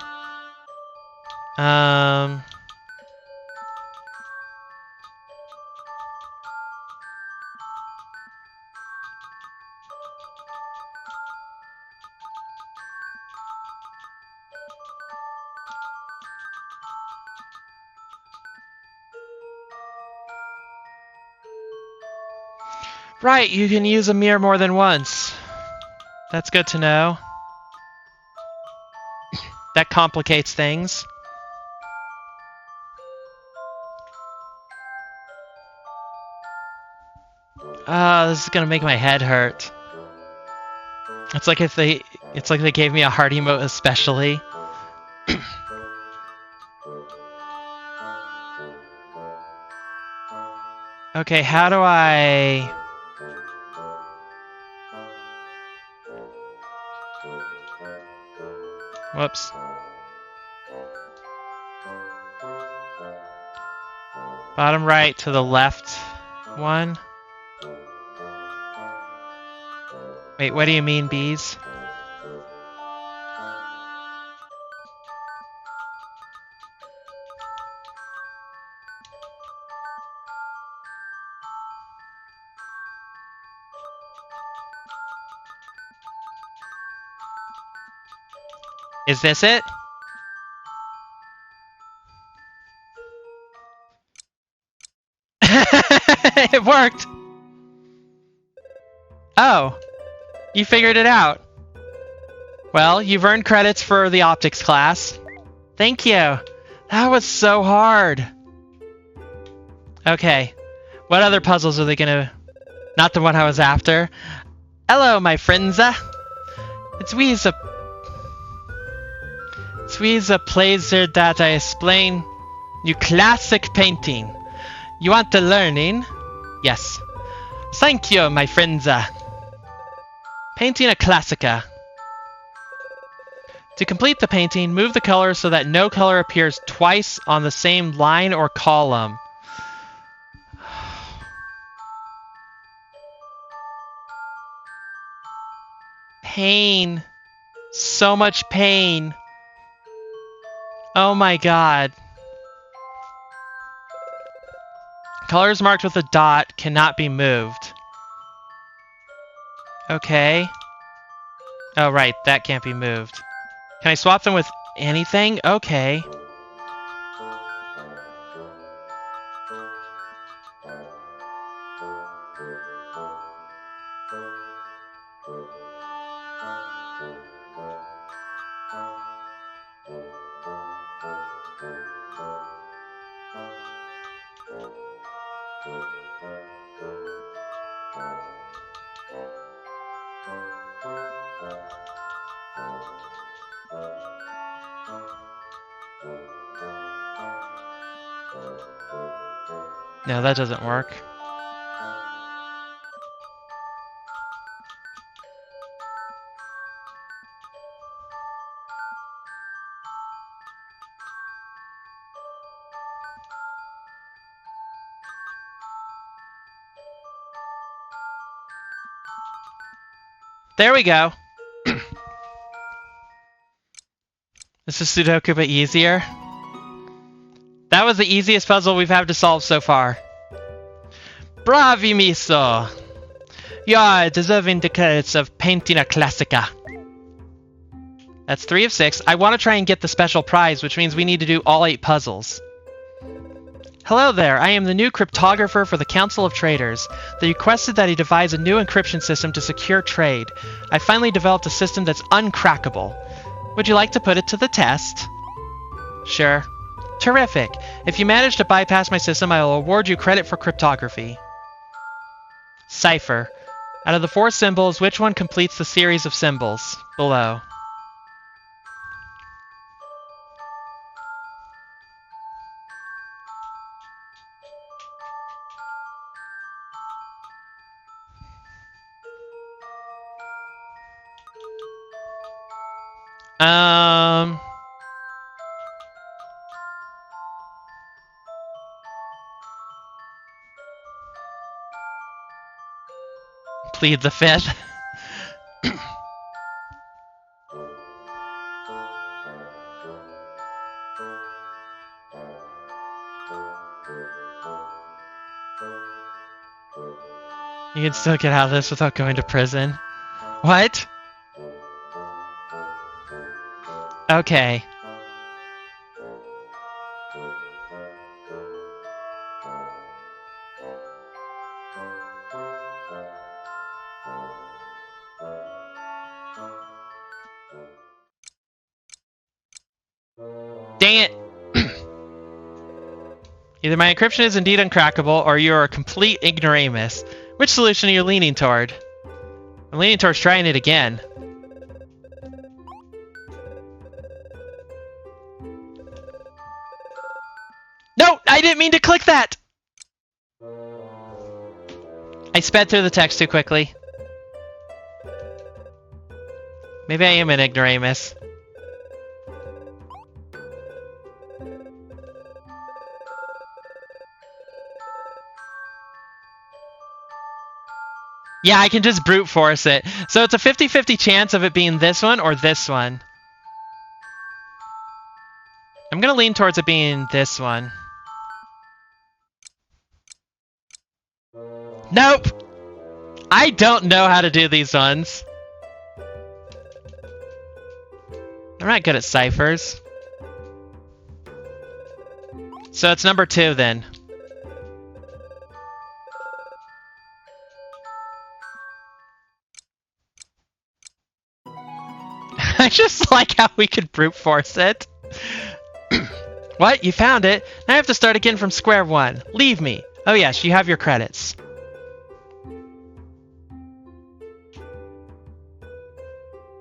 Speaker 1: Right, you can use a mirror more than once. That's good to know. That complicates things. This is gonna make my head hurt. It's like they gave me a heart emote especially. Okay, how do I... Whoops. Bottom right to the left one. Wait, what do you mean, bees? Is this it? It worked! Oh, you figured it out. Well, you've earned credits for the optics class. Thank you. That was so hard. Okay, what other puzzles are they gonna... Not the one I was after. Hello, my friends. It's a pleasure that I explain you classic painting. You want the learning? Yes. Thank you, my friends. Painting a classica. To complete the painting, move the color so that no color appears twice on the same line or column. Pain. So much pain. Oh my god. Colors marked with a dot cannot be moved. Okay. Oh right, that can't be moved. Can I swap them with anything? Okay. No, that doesn't work. There we go. This is Sudoku, but easier. That was the easiest puzzle we've had to solve so far. Bravi, Miso! You are deserving the credits of painting a classica. That's 3 of 6. I want to try and get the special prize, which means we need to do all 8 puzzles. Hello there, I am the new cryptographer for the Council of Traders. They requested that I devise a new encryption system to secure trade. I finally developed a system that's uncrackable. Would you like to put it to the test? Sure. Terrific. If you manage to bypass my system, I will award you credit for cryptography. Cipher. Out of the 4 symbols, which one completes the series of symbols? Below. Um... Plead the fifth. You can still get out of this without going to prison. What? Okay. Dang it! Either my encryption is indeed uncrackable, or you are a complete ignoramus. Which solution are you leaning toward? I'm leaning towards trying it again. No! I didn't mean to click that! I sped through the text too quickly. Maybe I am an ignoramus. Yeah, I can just brute force it. So it's a 50-50 chance of it being this one or this one. I'm gonna lean towards it being this one. Nope! I don't know how to do these ones. I'm not good at ciphers. So it's number 2 then. I just like how we could brute force it. What? You found it? Now I have to start again from square one. Leave me. Oh yes, you have your credits.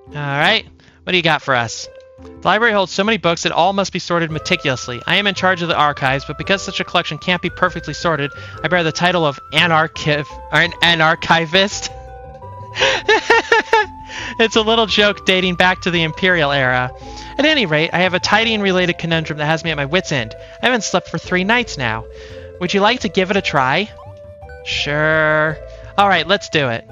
Speaker 1: Alright, what do you got for us? The library holds so many books that all must be sorted meticulously. I am in charge of the archives, but because such a collection can't be perfectly sorted, I bear the title of an archivist. It's a little joke dating back to the Imperial era. At any rate, I have a tidying-related conundrum that has me at my wit's end. I haven't slept for 3 nights now. Would you like to give it a try? Sure. Alright, let's do it.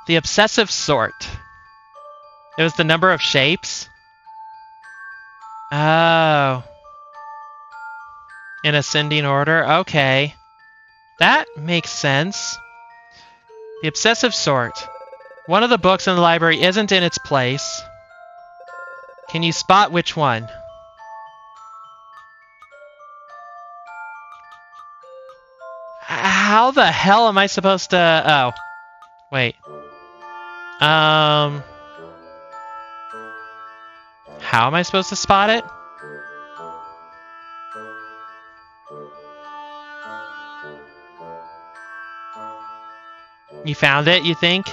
Speaker 1: The obsessive sort. It was the number of shapes? Oh. In ascending order? Okay. That makes sense. The obsessive sort. One of the books in the library isn't in its place. Can you spot which one? How the hell am I supposed to... Oh. Wait. How am I supposed to spot it? You found it, you think?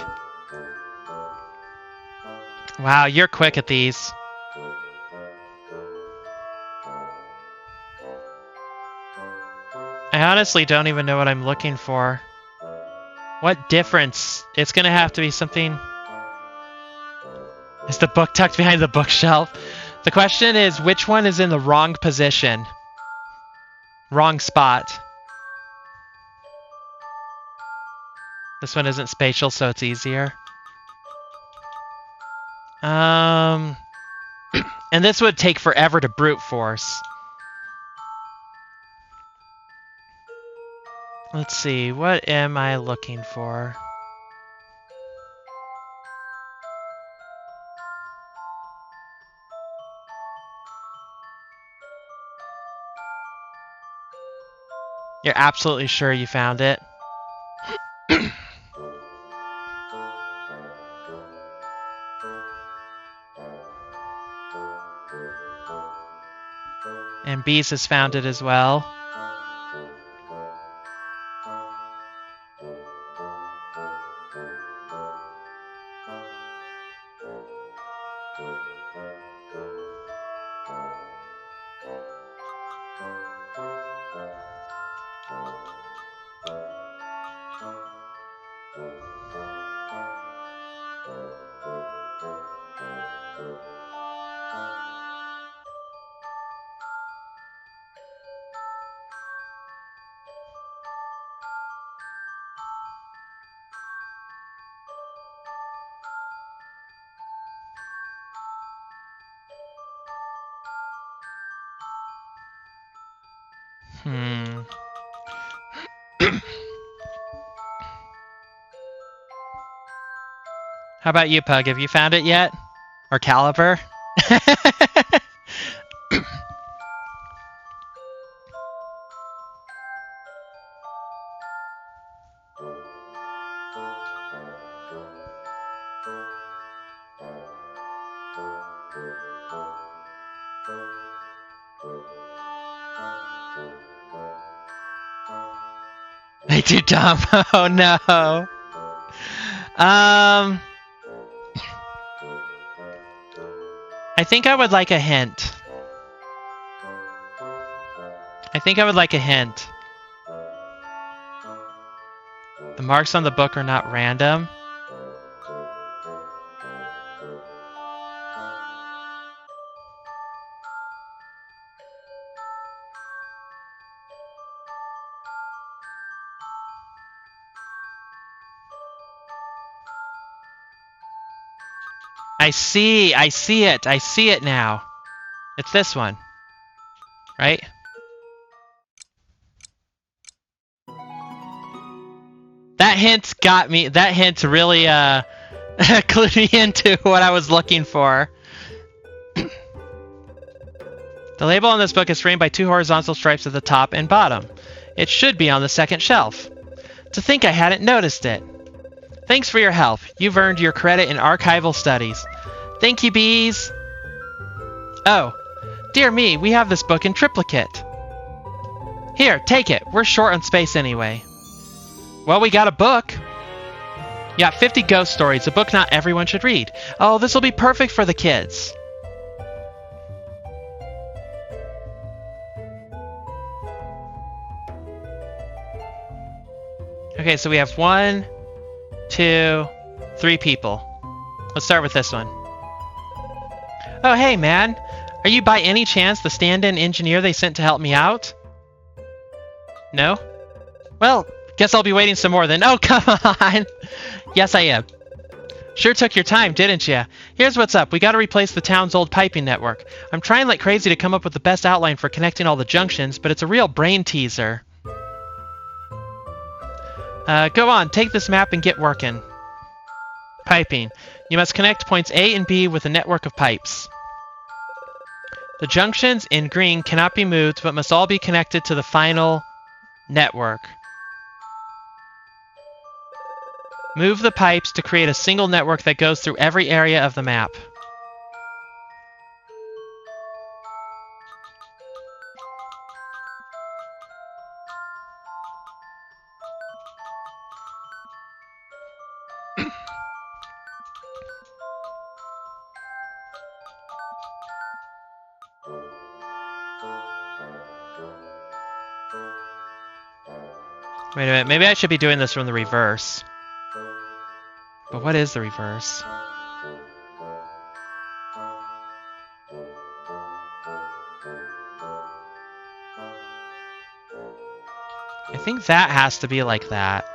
Speaker 1: Wow, you're quick at these. I honestly don't even know what I'm looking for. What difference? It's gonna have to be something... Is the book tucked behind the bookshelf? The question is, which one is in the wrong position? Wrong spot. This one isn't spatial, so it's easier. And this would take forever to brute force. Let's see, what am I looking for? You're absolutely sure you found it? And Bees has found it as well. How about you, Pug? Have you found it yet? Or Caliber? They too dumb. Oh no. I think I would like a hint. I think I would like a hint. The marks on the book are not random. I see it now. It's this one. Right? That hint got me, that hint really, clued me into what I was looking for. The label on this book is framed by 2 horizontal stripes at the top and bottom. It should be on the second shelf. To think I hadn't noticed it. Thanks for your help. You've earned your credit in archival studies. Thank you, bees. Oh, dear me, we have this book in triplicate. Here, take it. We're short on space anyway. Well, we got a book. You got 50 ghost stories, a book not everyone should read. Oh, this will be perfect for the kids. Okay, so we have 1, 2, 3 people. Let's start with this one. Oh, hey, man. Are you by any chance the stand-in engineer they sent to help me out? No? Well, guess I'll be waiting some more then. Oh, come on! Yes, I am. Sure took your time, didn't ya? Here's what's up. We gotta replace the town's old piping network. I'm trying like crazy to come up with the best outline for connecting all the junctions, but it's a real brain teaser. Go on, take this map and get working. Piping. You must connect points A and B with a network of pipes. The junctions in green cannot be moved, but must all be connected to the final network. Move the pipes to create a single network that goes through every area of the map. Wait a minute, maybe I should be doing this from the reverse. But what is the reverse? I think that has to be like that.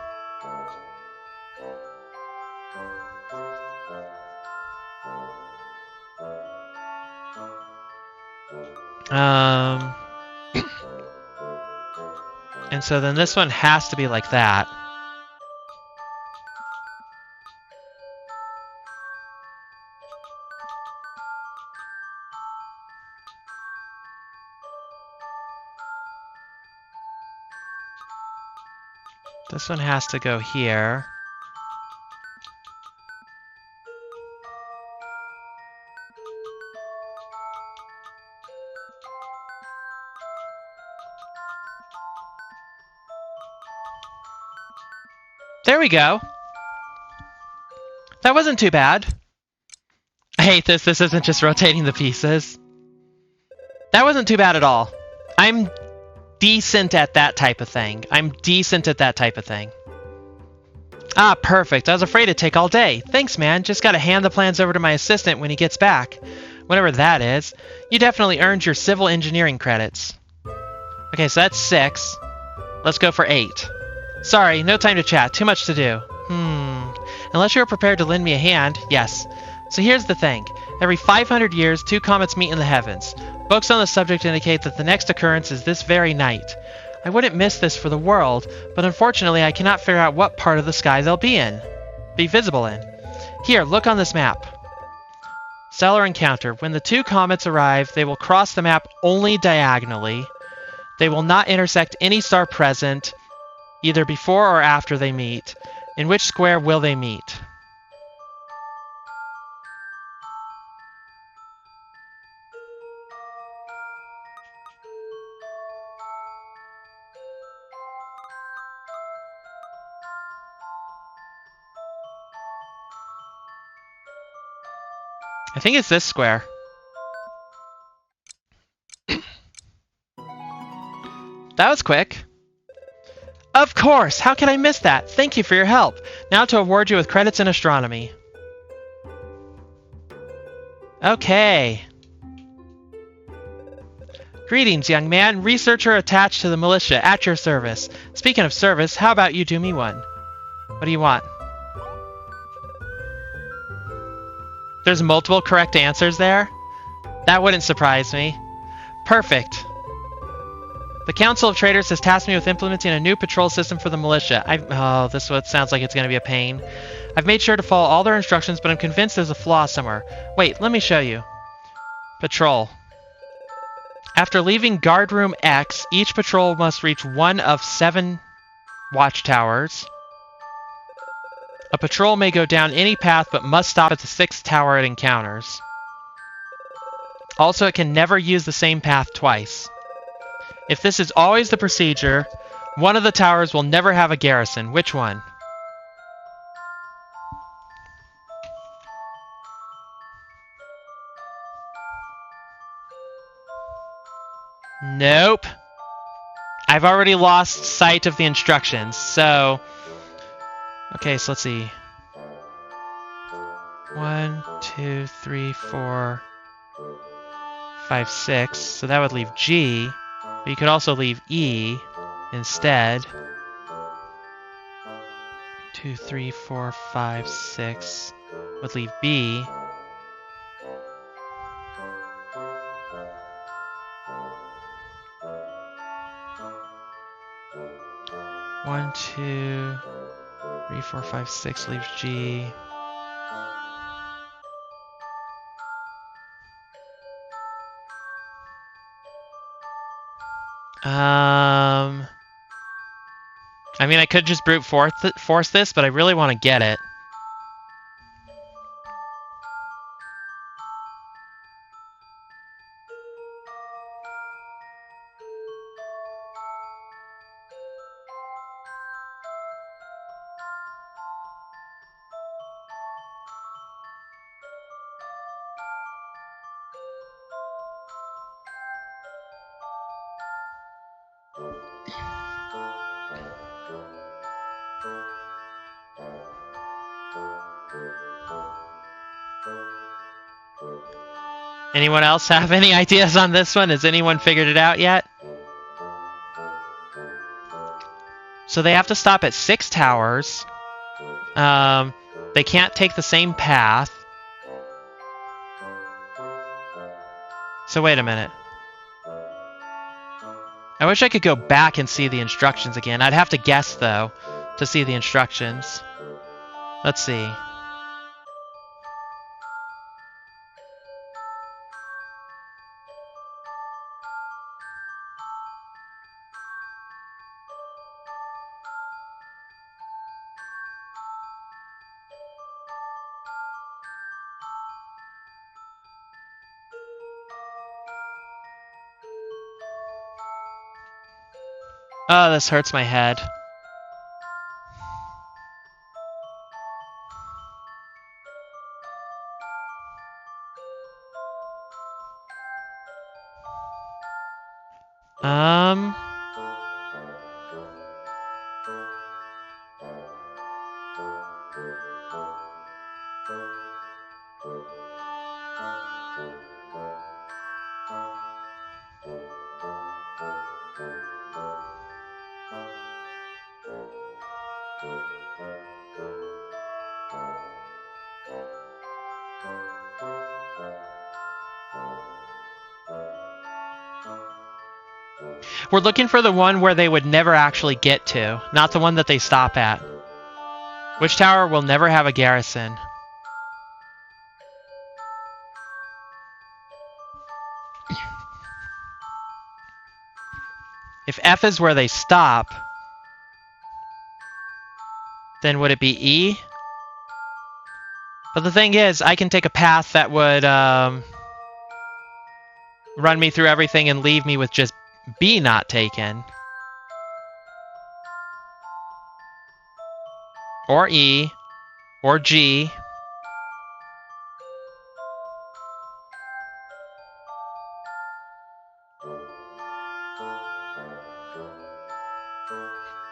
Speaker 1: And so then this one has to be like that. This one has to go here. There we go. That wasn't too bad. I hate this. This isn't just rotating the pieces. That wasn't too bad at all. I'm decent at that type of thing. Ah, perfect. I was afraid it'd take all day. Thanks, man. Just gotta hand the plans over to my assistant when he gets back. Whenever that is. You definitely earned your civil engineering credits. Okay, so that's 6. Let's go for 8. Sorry, no time to chat. Too much to do. Unless you're prepared to lend me a hand, yes. So here's the thing. Every 500 years, 2 comets meet in the heavens. Books on the subject indicate that the next occurrence is this very night. I wouldn't miss this for the world, but unfortunately I cannot figure out what part of the sky they'll be visible in. Here, look on this map. Stellar encounter. When the 2 comets arrive, they will cross the map only diagonally. They will not intersect any star present, either before or after they meet. In which square will they meet? I think it's this square. That was quick. Of course! How can I miss that? Thank you for your help. Now to award you with credits in astronomy. Okay. Greetings, young man. Researcher attached to the militia, at your service. Speaking of service, how about you do me one? What do you want? There's multiple correct answers there? That wouldn't surprise me. Perfect. The Council of Traders has tasked me with implementing a new patrol system for the militia. This sounds like it's going to be a pain. I've made sure to follow all their instructions, but I'm convinced there's a flaw somewhere. Wait, let me show you. Patrol. After leaving Guard Room X, each patrol must reach one of 7 watchtowers. A patrol may go down any path, but must stop at the 6th tower it encounters. Also, it can never use the same path twice. If this is always the procedure, one of the towers will never have a garrison. Which one? Nope. I've already lost sight of the instructions, so... Okay, so let's see. 1, 2, 3, 4, 5, 6. So that would leave G. But you could also leave E instead. 2, 3, 4, 5, 6 would leave B. One, 2, 3, 4, 5, 6 leaves G. I mean, I could just brute force this, but I really want to get it. Anyone else have any ideas on this one? Has anyone figured it out yet? So they have to stop at 6 towers. They can't take the same path. So wait a minute. I wish I could go back and see the instructions again. I'd have to guess, though, to see the instructions. Let's see. Oh, this hurts my head. We're looking for the one where they would never actually get to, not the one that they stop at. Which tower will never have a garrison? If F is where they stop, then would it be E? But the thing is, I can take a path that would run me through everything and leave me with just B not taken. Or E. Or G.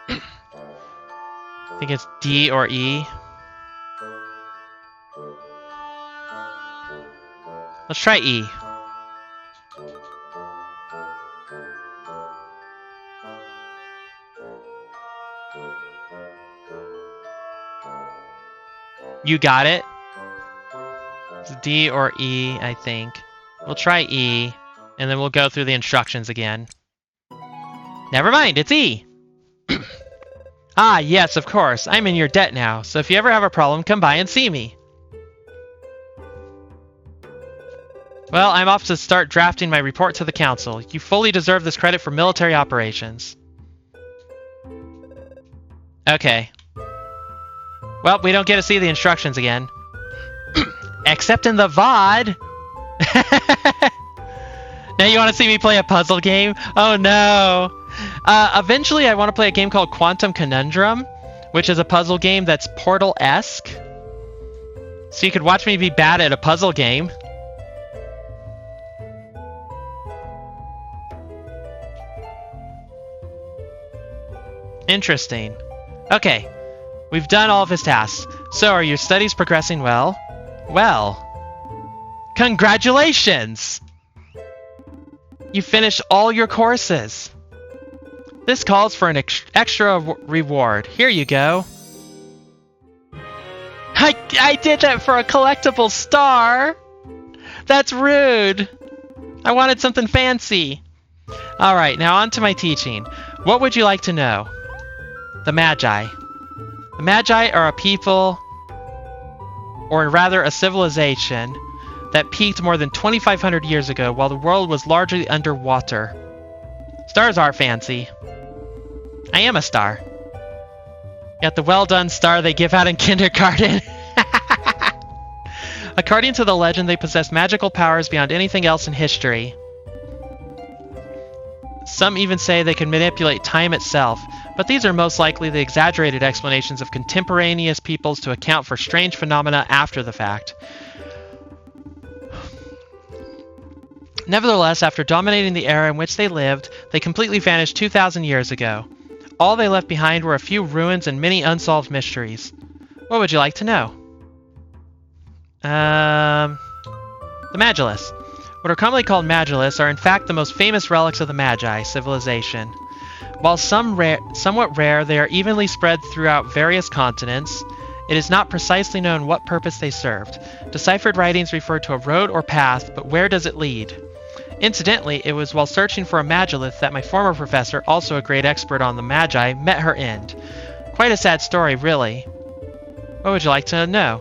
Speaker 1: I think it's D or E. Let's try E. You got it? It's D or E, I think. We'll try E, and then we'll go through the instructions again. Never mind, it's E! Ah, yes, of course. I'm in your debt now, so if you ever have a problem, come by and see me. Well, I'm off to start drafting my report to the council. You fully deserve this credit for military operations. Okay. Well, we don't get to see the instructions again. Except in the VOD! Now you want to see me play a puzzle game? Oh no! Eventually I want to play a game called Quantum Conundrum, which is a puzzle game that's Portal-esque. So you could watch me be bad at a puzzle game. Interesting. Okay. We've done all of his tasks. So, are your studies progressing well? Well. Congratulations! You finished all your courses. This calls for an extra reward. Here you go. I did that for a collectible star! That's rude! I wanted something fancy. Alright, now on to my teaching. What would you like to know? The Magi. The Magi are a people, or rather a civilization, that peaked more than 2,500 years ago while the world was largely underwater. Stars are fancy. I am a star. Got the well-done star they give out in kindergarten. According to the legend, they possess magical powers beyond anything else in history. Some even say they can manipulate time itself, but these are most likely the exaggerated explanations of contemporaneous peoples to account for strange phenomena after the fact. Nevertheless, after dominating the era in which they lived, they completely vanished 2,000 years ago. All they left behind were a few ruins and many unsolved mysteries. What would you like to know? The Magilus. What are commonly called Magilus are in fact the most famous relics of the Magi civilization. While somewhat rare, they are evenly spread throughout various continents. It is not precisely known what purpose they served. Deciphered writings refer to a road or path, but where does it lead? Incidentally, it was while searching for a Magilith that my former professor, also a great expert on the Magi, met her end. Quite a sad story, really. What would you like to know?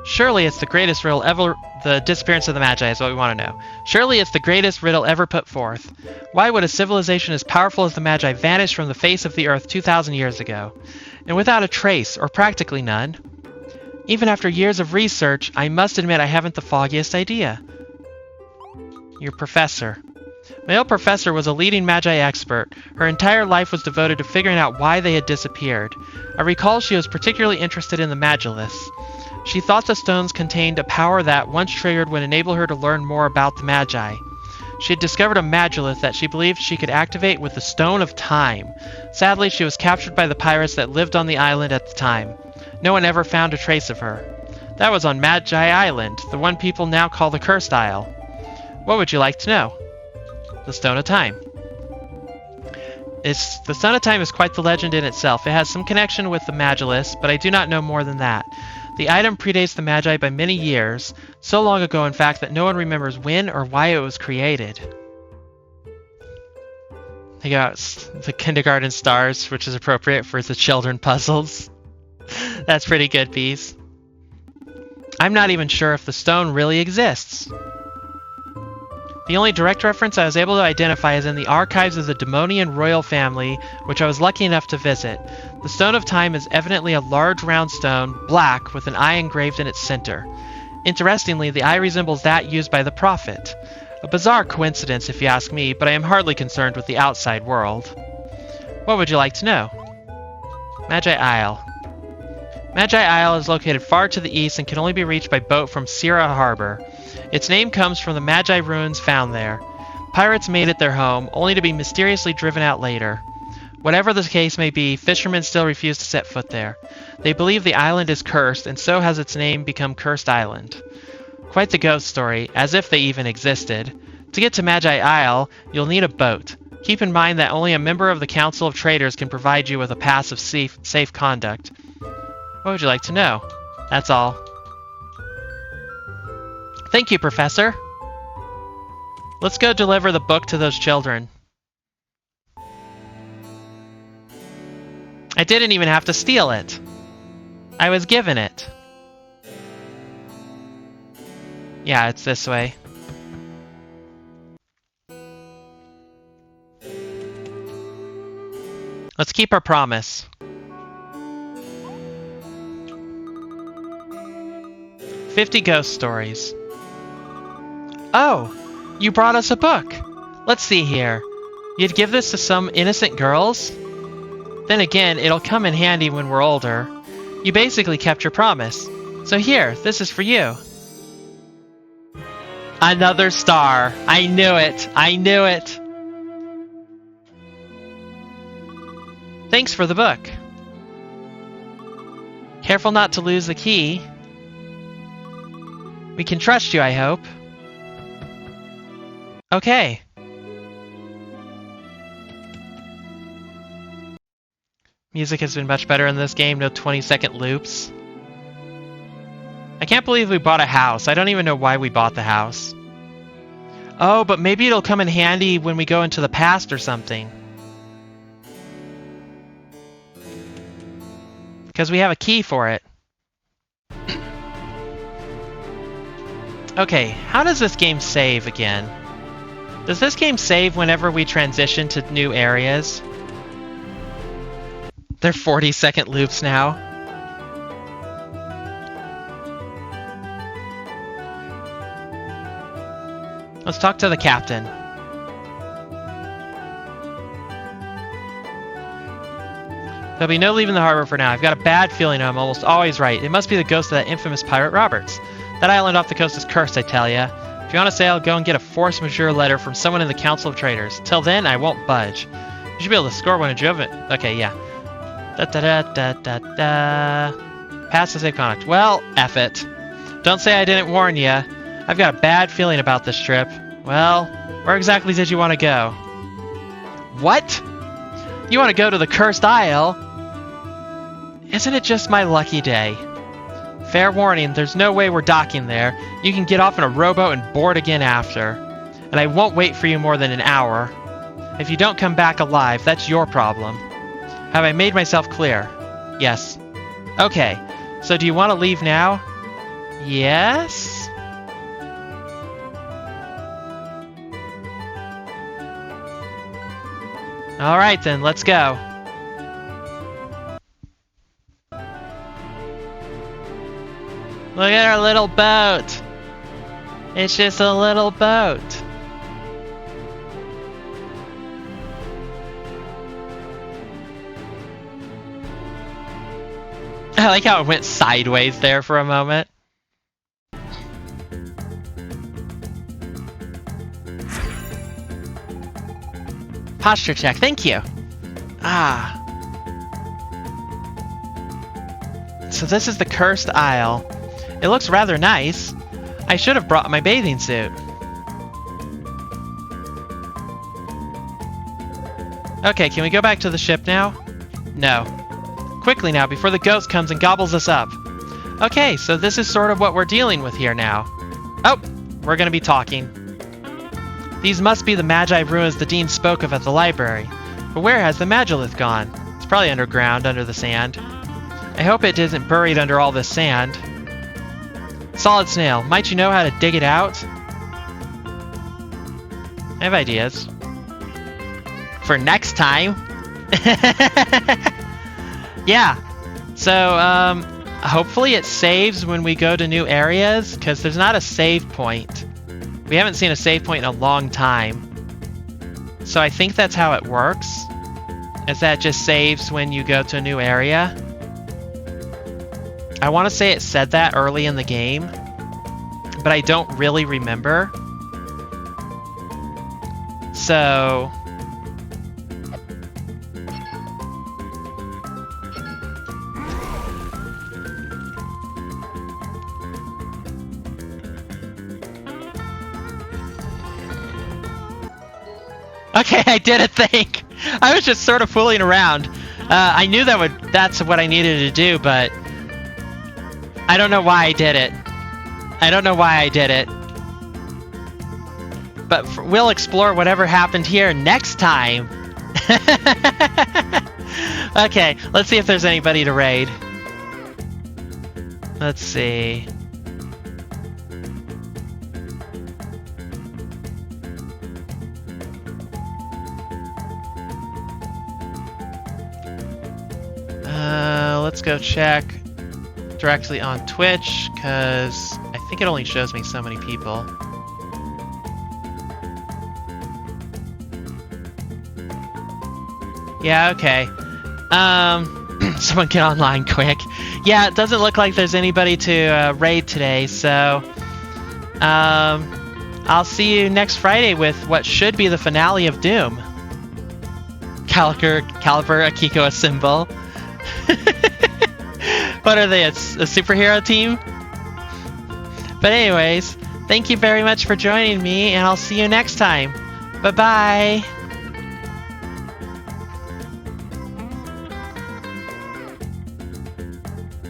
Speaker 1: Surely it's the greatest riddle ever... The disappearance of the Magi is what we want to know. Surely it's the greatest riddle ever put forth. Why would a civilization as powerful as the Magi vanish from the face of the earth 2,000 years ago? And without a trace, or practically none? Even after years of research, I must admit I haven't the foggiest idea. Your professor. My old professor was a leading Magi expert. Her entire life was devoted to figuring out why they had disappeared. I recall she was particularly interested in the Magiliths. She thought the stones contained a power that, once triggered, would enable her to learn more about the Magi. She had discovered a magulith that she believed she could activate with the Stone of Time. Sadly, she was captured by the pirates that lived on the island at the time. No one ever found a trace of her. That was on Magi Island, the one people now call the Cursed Isle. What would you like to know? The Stone of Time. The Stone of Time is quite the legend in itself. It has some connection with the Magulus, but I do not know more than that. The item predates the Magi by many years, so long ago in fact that no one remembers when or why it was created. They got the kindergarten stars, which is appropriate for the children puzzles. That's pretty good, Bees. I'm not even sure if the stone really exists. The only direct reference I was able to identify is in the archives of the Demonian royal family, which I was lucky enough to visit. The Stone of Time is evidently a large round stone, black, with an eye engraved in its center. Interestingly, the eye resembles that used by the Prophet. A bizarre coincidence, if you ask me, but I am hardly concerned with the outside world. What would you like to know? Magi Isle. Magi Isle is located far to the east and can only be reached by boat from Sierra Harbor. Its name comes from the Magi ruins found there. Pirates made it their home, only to be mysteriously driven out later. Whatever the case may be, fishermen still refuse to set foot there. They believe the island is cursed, and so has its name become Cursed Island. Quite the ghost story, as if they even existed. To get to Magi Isle, you'll need a boat. Keep in mind that only a member of the Council of Traders can provide you with a pass of safe conduct. What would you like to know? That's all. Thank you, Professor. Let's go deliver the book to those children. I didn't even have to steal it. I was given it. Yeah, it's this way. Let's keep our promise. 50 ghost stories. Oh, you brought us a book. Let's see here. You'd give this to some innocent girls? Then again, it'll come in handy when we're older. You basically kept your promise. So here, this is for you. Another star. I knew it. I knew it. Thanks for the book. Careful not to lose the key. We can trust you, I hope. Okay. Music has been much better in this game, no 20-second loops. I can't believe we bought a house. I don't even know why we bought the house. Oh, but maybe it'll come in handy when we go into the past or something. Because we have a key for it. Okay, how does this game save again? Does this game save whenever we transition to new areas? They're 40-second loops now. Let's talk to the captain. There'll be no leaving the harbor for now. I've got a bad feeling I'm almost always right. It must be the ghost of that infamous pirate Roberts. That island off the coast is cursed, I tell ya. If you want to sail, go and get a force majeure letter from someone in the Council of Traders. Till then, I won't budge. You should be able to score one of Joven. Okay, yeah. Pass the safe conduct. Well, F it. Don't say I didn't warn ya. I've got a bad feeling about this trip. Well, where exactly did you want to go? What? You want to go to the Cursed Isle? Isn't it just my lucky day? Fair warning, there's no way we're docking there. You can get off in a rowboat and board again after. And I won't wait for you more than an hour. If you don't come back alive, that's your problem. Have I made myself clear? Yes. Okay, so do you want to leave now? Yes? Alright then, let's go. Look at our little boat. It's just a little boat. I like how it went sideways there for a moment. Posture check, thank you. Ah. So this is the Cursed Isle. It looks rather nice. I should have brought my bathing suit. Okay, can we go back to the ship now? No. Quickly now, before the ghost comes and gobbles us up. Okay, so this is sort of what we're dealing with here now. Oh, we're gonna be talking. These must be the Magi ruins the Dean spoke of at the library. But where has the Magilith gone? It's probably underground, under the sand. I hope it isn't buried under all this sand. Solid Snail, might you know how to dig it out? I have ideas. For next time. Yeah. So, hopefully it saves when we go to new areas, because there's not a save point. We haven't seen a save point in a long time. So I think that's how it works. Is that it just saves when you go to a new area. I want to say it said that early in the game, but I don't really remember. So... Okay, I did a thing. I was just sort of fooling around. I knew that's what I needed to do, but I don't know why I did it. I don't know why I did it. But we'll explore whatever happened here next time. Okay, let's see if there's anybody to raid. Let's see. Let's go check directly on Twitch, because I think it only shows me so many people. Yeah, okay. Someone get online quick. Yeah, it doesn't look like there's anybody to raid today, so I'll see you next Friday with what should be the finale of Doom. Caliber, Akiko, a symbol. What are they, a superhero team? But anyways, thank you very much for joining me, and I'll see you next time. Bye-bye!